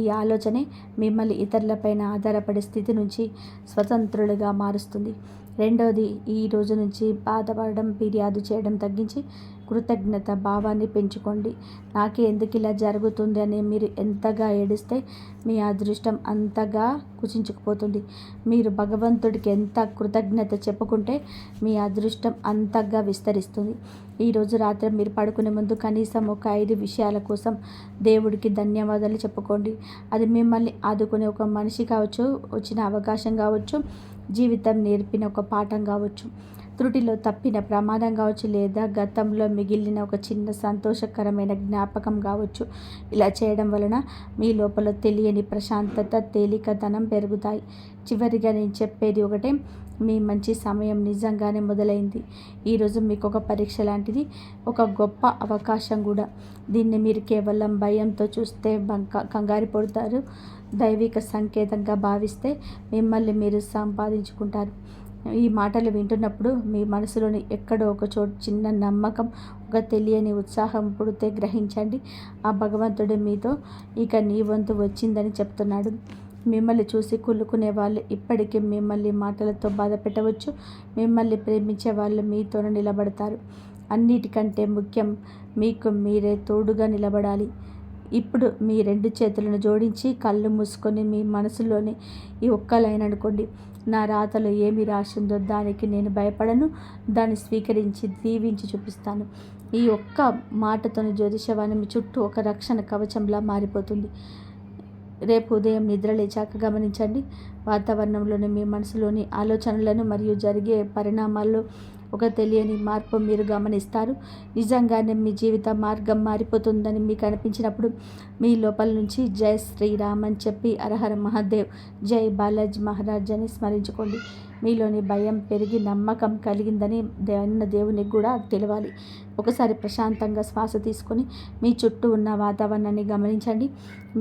ఈ ఆలోచనే మిమ్మల్ని ఇతరులపైన ఆధారపడే స్థితి నుంచి స్వతంత్రులుగా మారుస్తుంది. రెండవది, ఈ రోజు నుంచి బాధపడడం, ఫిర్యాదు చేయడం తగ్గించి కృతజ్ఞత భావాన్ని పెంచుకోండి. నాకే ఎందుకు ఇలా జరుగుతుంది అని మీరు ఎంతగా ఏడిస్తే మీ అదృష్టం అంతగా కుచించుకుపోతుంది. మీరు భగవంతుడికి ఎంత కృతజ్ఞత చెప్పుకుంటే మీ అదృష్టం అంతగా విస్తరిస్తుంది. ఈరోజు రాత్రి మీరు పడుకునే ముందు కనీసం ఒక 5 విషయాల కోసం దేవుడికి ధన్యవాదాలు చెప్పుకోండి. అది మిమ్మల్ని ఆదుకునే ఒక మనిషి కావచ్చు, వచ్చిన అవకాశం కావచ్చు, జీవితం నేర్పిన ఒక పాఠం కావచ్చు, త్రుటిలో తప్పిన ప్రమాదం కావచ్చు, లేదా గతంలో మిగిలిన ఒక చిన్న సంతోషకరమైన జ్ఞాపకం కావచ్చు. ఇలా చేయడం వలన మీ లోపల తెలియని ప్రశాంతత, తేలికతనం పెరుగుతాయి. చివరిగా నేను చెప్పేది ఒకటే, మీ మంచి సమయం నిజంగానే మొదలైంది. ఈరోజు మీకు ఒక పరీక్ష లాంటిది, ఒక గొప్ప అవకాశం కూడా. దీన్ని మీరు కేవలం భయంతో చూస్తే కంగారు పడతారు. దైవిక సంకేతంగా భావిస్తే మిమ్మల్ని మీరు సంపాదించుకుంటారు. ఈ మాటలు వింటున్నప్పుడు మీ మనసులోని ఎక్కడో ఒక చోటు చిన్న నమ్మకం, ఒక తెలియని ఉత్సాహం పుడితే గ్రహించండి. ఆ భగవంతుడు మీతో ఇక నీ వంతు వచ్చిందని చెప్తున్నాడు. మిమ్మల్ని చూసి కుళ్ళుకునే వాళ్ళు ఇప్పటికీ మిమ్మల్ని మాటలతో బాధ పెట్టవచ్చు. మిమ్మల్ని ప్రేమించే వాళ్ళు మీతోనే నిలబడతారు. అన్నిటికంటే ముఖ్యం, మీకు మీరే తోడుగా నిలబడాలి. ఇప్పుడు మీ 2 చేతులను జోడించి కళ్ళు మూసుకొని మీ మనసులోని ఈ ఒక్క లైన్ అనుకోండి. నా రాతలో ఏమి రాసిందో దానికి నేను భయపడను, దాన్ని స్వీకరించి దీవించి చూపిస్తాను. ఈ ఒక్క మాటతోని జ్యోతిషవాణి మీ చుట్టూ ఒక రక్షణ కవచంలా మారిపోతుంది. రేపు ఉదయం నిద్ర లేచాక గమనించండి. వాతావరణంలోని మీ మనసులోని ఆలోచనలను మరియు జరిగే పరిణామాల్లో ఒక తెలియని మార్పు మీరు గమనిస్తారు. నిజంగానే మీ జీవిత మార్గం మారిపోతుందని మీకు అనిపించినప్పుడు మీ లోపల నుంచి జై శ్రీరామ్ అని చెప్పి హరహర మహాదేవ్, జై బాలాజీ మహారాజ్ అని స్మరించుకోండి. మీలోని భయం పెరిగి నమ్మకం కలిగిందని దేవునికి కూడా తెలవాలి. ఒకసారి ప్రశాంతంగా శ్వాస తీసుకొని మీ చుట్టూ ఉన్న వాతావరణాన్ని గమనించండి.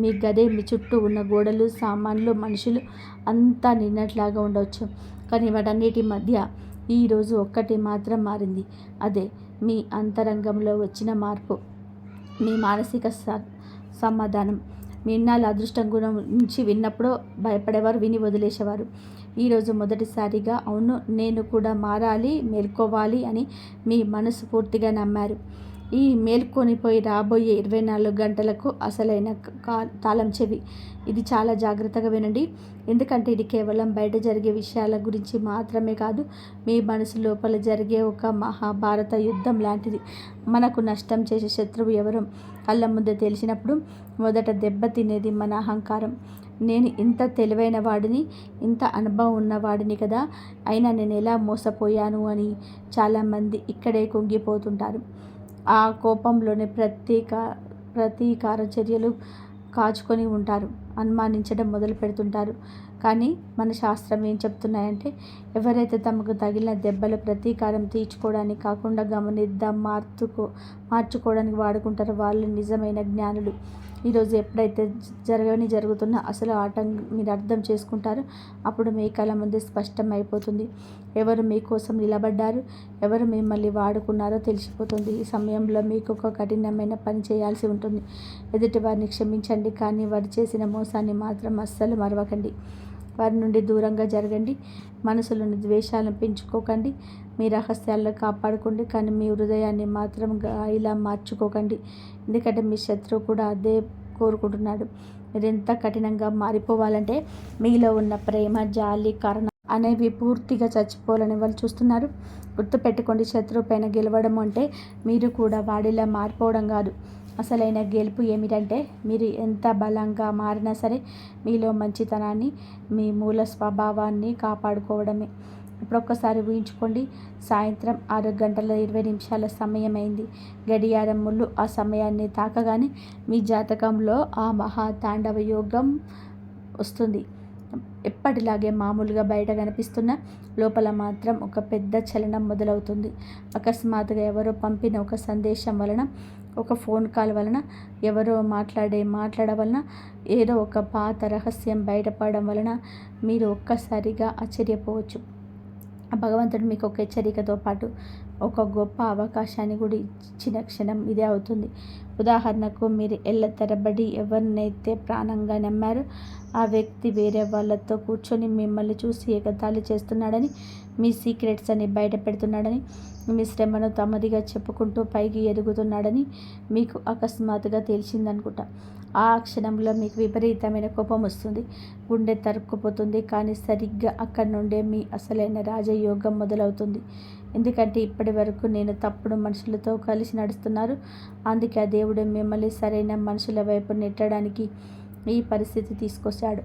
మీ గదే, మీ చుట్టూ ఉన్న గోడలు, సామాన్లు, మనుషులు అంతా నిన్నట్లాగా ఉండవచ్చు. కానీ వాటన్నిటి మధ్య ఈరోజు ఒక్కటి మాత్రం మారింది. అదే మీ అంతరంగంలో వచ్చిన మార్పు, మీ మానసిక సమాధానం. మీ ఇన్నాళ్ళ అదృష్టం గురించి విన్నప్పుడు భయపడేవారు, విని వదిలేసేవారు. ఈరోజు మొదటిసారిగా అవును నేను కూడా మారాలి, మేల్కోవాలి అని మీ మనసు పూర్తిగా నమ్మారు. ఈ మేల్కొనిపోయి రాబోయే 24 గంటలకు అసలైన తాళం చెవి. ఇది చాలా జాగ్రత్తగా వినండి. ఎందుకంటే ఇది కేవలం బయట జరిగే విషయాల గురించి మాత్రమే కాదు, మీ మనసు లోపల జరిగే ఒక మహాభారత యుద్ధం లాంటిది. మనకు నష్టం చేసే శత్రువు ఎవరో కళ్ళ ముందే తెలిసినప్పుడు మొదట దెబ్బ తినేది మన అహంకారం. నేను ఇంత తెలివైన వాడిని, ఇంత అనుభవం ఉన్నవాడిని కదా, అయినా నేను ఎలా మోసపోయాను అని చాలామంది ఇక్కడే కుంగిపోతుంటారు. ఆ కోపంలోనే ప్రతీకార చర్యలు కాచుకొని ఉంటారు, అనుమానించడం మొదలు పెడుతుంటారు. కానీ మన శాస్త్రం ఏం చెప్తున్నాయంటే, ఎవరైతే తమకు తగిలిన దెబ్బల ప్రతీకారం తీర్చుకోవడానికి కాకుండా గమనిద్దాం మార్చుకోవడానికి వాడుకుంటారో వాళ్ళు నిజమైన జ్ఞానులు. ఈరోజు ఎప్పుడైతే జరుగుతున్న అసలు ఆటం మీరు అర్థం చేసుకుంటారో అప్పుడు మీ కళ్ళ ముందే స్పష్టం అయిపోతుంది. ఎవరు మీకోసం నిలబడ్డారు, ఎవరు మిమ్మల్ని వాడుకున్నారో తెలిసిపోతుంది. ఈ సమయంలో మీకు ఒక కఠినమైన పని చేయాల్సి ఉంటుంది. ఎదుటి వారిని క్షమించండి, కానీ వారు చేసిన మోసాన్ని మాత్రం అస్సలు మరవకండి. వారి నుండి దూరంగా జరగండి. మనసులోని ద్వేషాలను పెంచుకోకండి. మీ రహస్యాలను కాపాడుకోండి, కానీ మీ హృదయాన్ని మాత్రం ఇలా మార్చుకోకండి. ఎందుకంటే మీ శత్రువు కూడా అదే కోరుకుంటున్నాడు. మీరు ఎంత కఠినంగా మారిపోవాలంటే మీలో ఉన్న ప్రేమ, జాలి, కరుణ అనేవి పూర్తిగా చచ్చిపోవాలని వాళ్ళు చూస్తున్నారు. గుర్తుపెట్టుకోండి, శత్రువు పైన గెలవడం అంటే మీరు కూడా వాడిలా మారిపోవడం కాదు. అసలైన గెలుపు ఏమిటంటే మీరు ఎంత బలంగా మారినా సరే మీలో మంచితనాన్ని, మీ మూల స్వభావాన్ని కాపాడుకోవడమే. ఇప్పుడు ఒక్కసారి ఊహించుకోండి, సాయంత్రం 6:20 సమయం అయింది. గడియారం ముళ్ళు ఆ సమయాన్ని తాకగానే మీ జాతకంలో ఆ మహా తాండవ యోగం వస్తుంది. ఎప్పటిలాగే మామూలుగా బయట కనిపిస్తున్న లోపల మాత్రం ఒక పెద్ద చలనం మొదలవుతుంది. అకస్మాత్తుగా ఎవరో పంపిన ఒక సందేశం వలన, ఒక ఫోన్ కాల్ వలన, ఎవరో మాట్లాడ వలన, ఏదో ఒక పాత రహస్యం బయటపడడం వలన మీరు ఒక్కసారిగా ఆశ్చర్యపోవచ్చు. భగవంతుడు మీకు ఒక హెచ్చరికతో పాటు ఒక గొప్ప అవకాశాన్ని కూడా ఇచ్చిన క్షణం ఇదే అవుతుంది. ఉదాహరణకు, మీరు ఏళ్ల తరబడి ఎవరినైతే ప్రాణంగా నమ్మారో ఆ వ్యక్తి వేరే వాళ్ళతో కూర్చొని మిమ్మల్ని చూసి ఎగతాళి చేస్తున్నాడని, మీ సీక్రెట్స్ అని బయట పెడుతున్నాడని, మీ శ్రమను తమదిగా చెప్పుకుంటూ పైకి ఎదుగుతున్నాడని మీకు అకస్మాత్తుగా తెలిసిందనుకుంటా. ఆ క్షణంలో మీకు విపరీతమైన కోపం వస్తుంది, గుండె తరుక్కుపోతుంది. కానీ సరిగ్గా అక్కడి నుండే మీ అసలైన రాజయోగం మొదలవుతుంది. ఎందుకంటే ఇప్పటి వరకు నేను తప్పుడు మనుషులతో కలిసి నడుస్తున్నారు. అందుకే ఆ దేవుడు మిమ్మల్ని సరైన మనుషుల వైపు నెట్టడానికి ఈ పరిస్థితి తీసుకొచ్చాడు.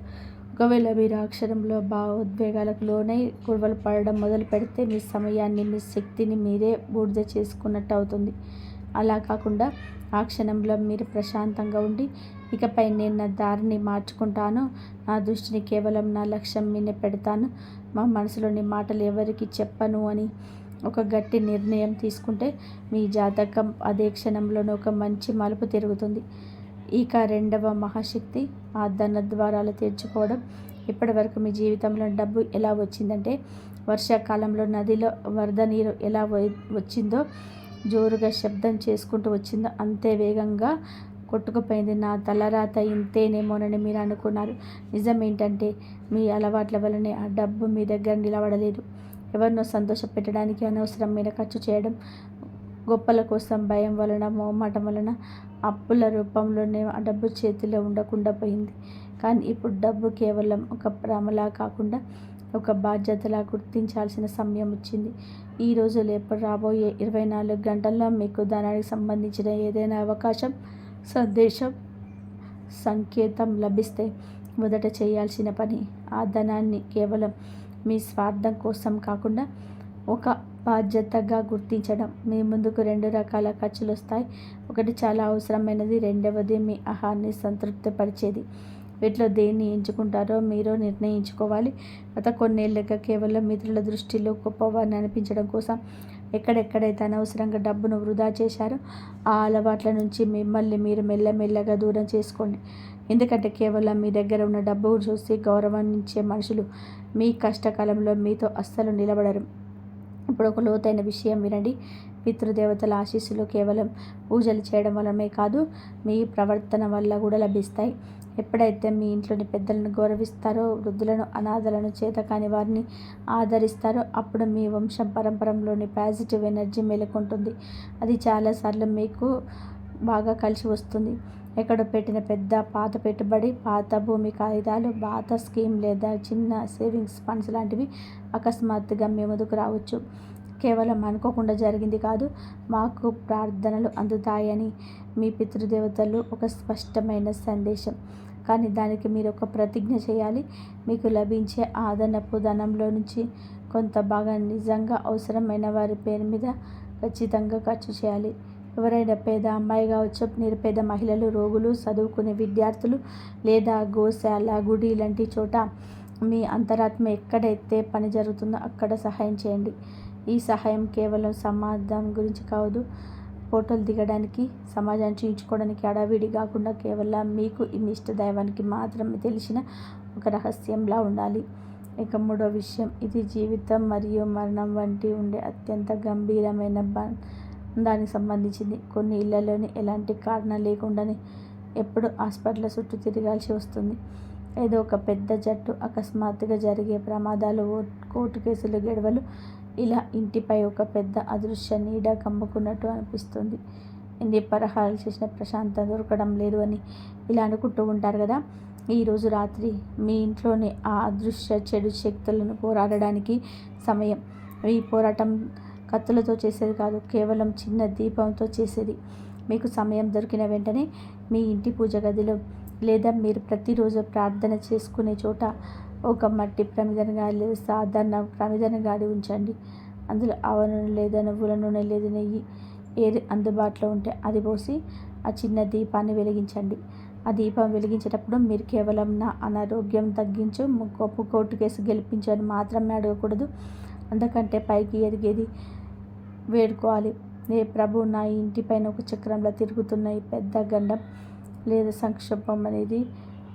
ఒకవేళ మీరు ఆ క్షణంలో భావోద్వేగాలకు లోనై గొడవలు పడడం మొదలు పెడితే మీ సమయాన్ని, మీ శక్తిని మీరే బూడిద చేసుకున్నట్టు అవుతుంది. అలా కాకుండా ఆ క్షణంలో మీరు ప్రశాంతంగా ఉండి, ఇకపై నేను నా దారిని మార్చుకుంటాను, నా దృష్టిని కేవలం నా లక్ష్యం మీదే పెడతాను, మా మనసులోని మాటలు ఎవరికి చెప్పను అని ఒక గట్టి నిర్ణయం తీసుకుంటే మీ జాతకం అదే క్షణంలోనే ఒక మంచి మలుపు తిరుగుతుంది. ఇక రెండవ మహాశక్తి ఆ ధన ద్వారాలు తెరుచుకోవడం. ఇప్పటి వరకు మీ జీవితంలో డబ్బు ఎలా వచ్చిందంటే, వర్షాకాలంలో నదిలో వరద నీరు ఎలా వచ్చిందో, జోరుగా శబ్దం చేసుకుంటూ వచ్చిందో అంతే వేగంగా కొట్టుకుపోయింది. నా తలరాత ఇంతేనేమోనని మీరు అనుకున్నారు. నిజం ఏంటంటే, మీ అలవాట్ల వల్లనే ఆ డబ్బు మీ దగ్గర నిలబడలేదు. ఎవరినో సంతోషపెట్టడానికి అనవసరమైన ఖర్చు చేయడం, గొప్పల కోసం భయం వలన, మొహమాటం వలన అప్పుల రూపంలోనే ఆ డబ్బు చేతిలో ఉండకుండా పోయింది. కానీ ఇప్పుడు డబ్బు కేవలం ఒక భ్రమలా కాకుండా ఒక బాధ్యతలా గుర్తించాల్సిన సమయం వచ్చింది. ఈ రోజు లేపు రాబోయే 24 గంటల్లో మీకు ధనానికి సంబంధించిన ఏదైనా అవకాశం, సందేశం, సంకేతం లభిస్తే మొదట చేయాల్సిన పని ఆ ధనాన్ని కేవలం మీ స్వార్థం కోసం కాకుండా ఒక బాధ్యతగా గుర్తించడం. మీ ముందుకు 2 రకాల ఖర్చులు వస్తాయి. ఒకటి చాలా అవసరమైనది, రెండవది మీ ఆహాన్ని సంతృప్తిపరిచేది. వీటిలో దేన్ని ఎంచుకుంటారో మీరు నిర్ణయించుకోవాలి. గత కొన్నేళ్లుగా కేవలం ఇతరుల దృష్టిలో గొప్పవారిని అనిపించడం కోసం ఎక్కడెక్కడైతే అనవసరంగా డబ్బును వృధా చేశారో ఆ అలవాట్ల నుంచి మిమ్మల్ని మీరు మెల్లమెల్లగా దూరం చేసుకోండి. ఎందుకంటే కేవలం మీ దగ్గర ఉన్న డబ్బు చూసి గౌరవించే మనుషులు మీ కష్టకాలంలో మీతో అస్సలు నిలబడరు. ఇప్పుడు ఒక లోతైన విషయం వినండి. పితృదేవతల ఆశీస్సులు కేవలం పూజలు చేయడం వల్లనే కాదు, మీ ప్రవర్తన వల్ల కూడా లభిస్తాయి. ఎప్పుడైతే మీ ఇంట్లోని పెద్దలను గౌరవిస్తారో, వృద్ధులను, అనాథలను, చేతకాని వారిని ఆదరిస్తారో అప్పుడు మీ వంశం పరంపరలోని పాజిటివ్ ఎనర్జీ మేలుకుంటుంది. అది చాలాసార్లు మీకు బాగా కలిసి వస్తుంది. ఎక్కడో పెట్టిన పెద్ద పాత పెట్టుబడి, పాత భూమి కాగితాలు, పాత స్కీమ్ లేదా చిన్న సేవింగ్స్ ఫండ్స్ లాంటివి అకస్మాత్తుగా మీ ముందుకు రావచ్చు. కేవలం అనుకోకుండా జరిగింది కాదు, మాకు ప్రార్థనలు అందుతాయని మీ పితృదేవతలు ఒక స్పష్టమైన సందేశం. కానీ దానికి మీరు ఒక ప్రతిజ్ఞ చేయాలి. మీకు లభించే అదనపు ధనంలో నుంచి కొంత భాగం నిజంగా అవసరమైన వారి పేరు మీద ఖచ్చితంగా ఖర్చు చేయాలి. ఎవరైనా పేద అమ్మాయి కావచ్చు, నిరుపేద మహిళలు, రోగులు, చదువుకునే విద్యార్థులు లేదా గోశాల, గుడి లాంటి చోట మీ అంతరాత్మ ఎక్కడైతే పని జరుగుతుందో అక్కడ సహాయం చేయండి. ఈ సహాయం కేవలం సమాజం గురించి కాదు, ఫోటోలు దిగడానికి, సమాజాన్ని చూయించుకోవడానికి హడావిడి కాకుండా కేవలం మీకు మీ ఇష్ట దైవానికి మాత్రమే తెలిసిన ఒక రహస్యంలా ఉండాలి. ఇక మూడో విషయం, ఇది జీవితం మరియు మరణం వంటి ఉండే అత్యంత గంభీరమైన దానికి సంబంధించింది. కొన్ని ఇళ్లలోని ఎలాంటి కారణం లేకుండానే ఎప్పుడు హాస్పిటల్ చుట్టూ తిరగాల్సి వస్తుంది. ఏదో ఒక పెద్ద జట్టు, అకస్మాత్తుగా జరిగే ప్రమాదాలు, కోర్టు కేసులు, గొడవలు, ఇలా ఇంటిపై ఒక పెద్ద అదృశ్య నీడ కమ్ముకున్నట్టు అనిపిస్తుంది. ఎన్ని పరిహారాలు చేసినా ప్రశాంతత దొరకడం లేదు అని ఇలా అనుకుంటూ ఉంటారు కదా. ఈరోజు రాత్రి మీ ఇంట్లోనే ఆ అదృశ్య చెడు శక్తులను పోరాడడానికి సమయం. ఈ పోరాటం కత్తులతో చేసేది కాదు, కేవలం చిన్న దీపంతో చేసేది. మీకు సమయం దొరికిన వెంటనే మీ ఇంటి పూజ గదిలో లేదా మీరు ప్రతిరోజు ప్రార్థన చేసుకునే చోట ఒక మట్టి ప్రమిదను గాడి లేదా సాధారణ ప్రమిదను గాడి ఉంచండి. అందులో ఆవ నూనె లేదా నువ్వుల నూనె లేదా నెయ్యి ఏది అందుబాటులో ఉంటే అది పోసి ఆ చిన్న దీపాన్ని వెలిగించండి. ఆ దీపం వెలిగించేటప్పుడు మీరు కేవలం నా అనారోగ్యం తగ్గించు, కోర్టు కేసు గెలిపించు అని మాత్రమే అడగకూడదు. అందుకంటే పైకి ఎదిగేది వేడుకోవాలి. ఏ ప్రభు, నా ఇంటిపైన ఒక చక్రంలో తిరుగుతున్న ఈ పెద్ద గండం లేదా సంక్షోభం అనేది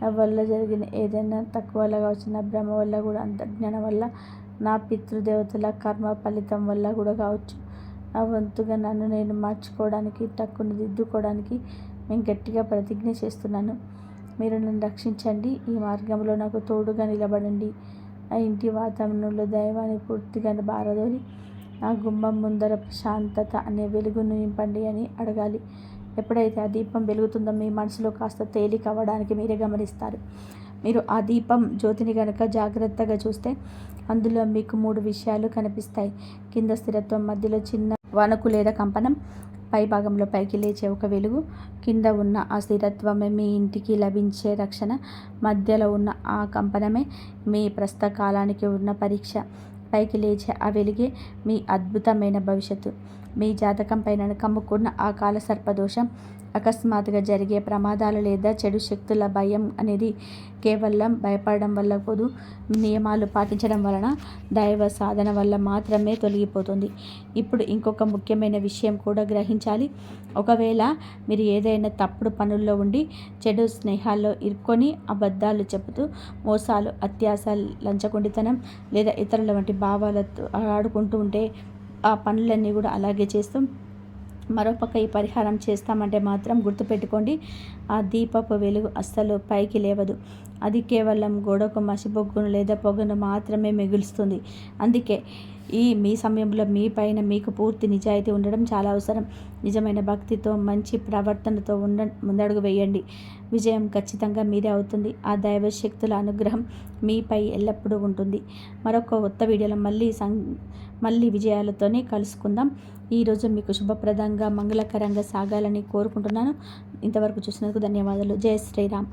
నా వల్ల జరిగిన ఏదైనా తక్కువలా కావచ్చు, నా భ్రమ వల్ల కూడా, అంతజ్ఞానం వల్ల, నా పితృదేవతల కర్మ ఫలితం వల్ల కూడా కావచ్చు. ఆ వంతుగా నన్ను నేను మార్చుకోవడానికి, టక్కును దిద్దుకోవడానికి నేను గట్టిగా ప్రతిజ్ఞ చేస్తున్నాను. మీరు నన్ను రక్షించండి. ఈ మార్గంలో నాకు తోడుగా నిలబడండి. ఆ ఇంటి వాతావరణంలో దైవాన్ని పూర్తిగా బారదోలి ఆ గుమ్మం ముందర ప్రశాంతత అనే వెలుగును నింపండి అని అడగాలి. ఎప్పుడైతే ఆ దీపం వెలుగుతుందో మీ మనసులో కాస్త తేలిక అవ్వడానికి మీరే గమనిస్తారు. మీరు ఆ దీపం జ్యోతిని కనుక జాగ్రత్తగా చూస్తే అందులో మీకు 3 విషయాలు కనిపిస్తాయి. కింద స్థిరత్వం, మధ్యలో చిన్న వణుకు లేదా కంపనం, పై భాగంలో పైకి లేచే ఒక వెలుగు. కింద ఉన్న ఆ స్థిరత్వమే మీ ఇంటికి లభించే రక్షణ, మధ్యలో ఉన్న ఆ కంపనమే మీ ప్రస్తుత కాలానికి ఉన్న పరీక్ష, పైకి లేచే ఆ వెలుగే మీ అద్భుతమైన భవిష్యత్తు. మీ జాతకం పైన కమ్ముకున్న ఆ కాల సర్పదోషం, అకస్మాత్తుగా జరిగే ప్రమాదాలు లేదా చెడు శక్తుల భయం అనేది కేవలం భయపడడం వల్ల పోదు, నియమాలు పాటించడం వలన, దైవ సాధన వల్ల మాత్రమే తొలగిపోతుంది. ఇప్పుడు ఇంకొక ముఖ్యమైన విషయం కూడా గ్రహించాలి. ఒకవేళ మీరు ఏదైనా తప్పుడు పనుల్లో ఉండి, చెడు స్నేహాల్లో ఇరుక్కొని, అబద్ధాలు చెబుతూ, మోసాలు, అత్యాశ, లంచగొండితనం లేదా ఇతరుల వంటి భావాలతో ఆడుకుంటూ ఉంటే, ఆ పనులన్నీ కూడా అలాగే చేస్తూ మరోపక్క ఈ పరిహారం చేస్తామంటే మాత్రం గుర్తుపెట్టుకోండి, ఆ దీపపు వెలుగు అస్సలు పైకి లేవదు. అది కేవలం గోడకు మసిబొగ్గును లేదా పొగను మాత్రమే మిగులుస్తుంది. అందుకే మీ సమయంలో మీ పైన మీకు పూర్తి నిజాయితీ ఉండడం చాలా అవసరం. నిజమైన భక్తితో, మంచి ప్రవర్తనతో ముందడుగు వేయండి. విజయం ఖచ్చితంగా మీదే అవుతుంది. ఆ దైవ శక్తుల అనుగ్రహం మీపై ఎల్లప్పుడూ ఉంటుంది. మరొక కొత్త వీడియోలో మళ్ళీ విజయాలతోనే కలుసుకుందాం. ఈరోజు మీకు శుభప్రదంగా, మంగళకరంగా సాగాలని కోరుకుంటున్నాను. ఇంతవరకు చూసినందుకు ధన్యవాదాలు. జై శ్రీరామ్.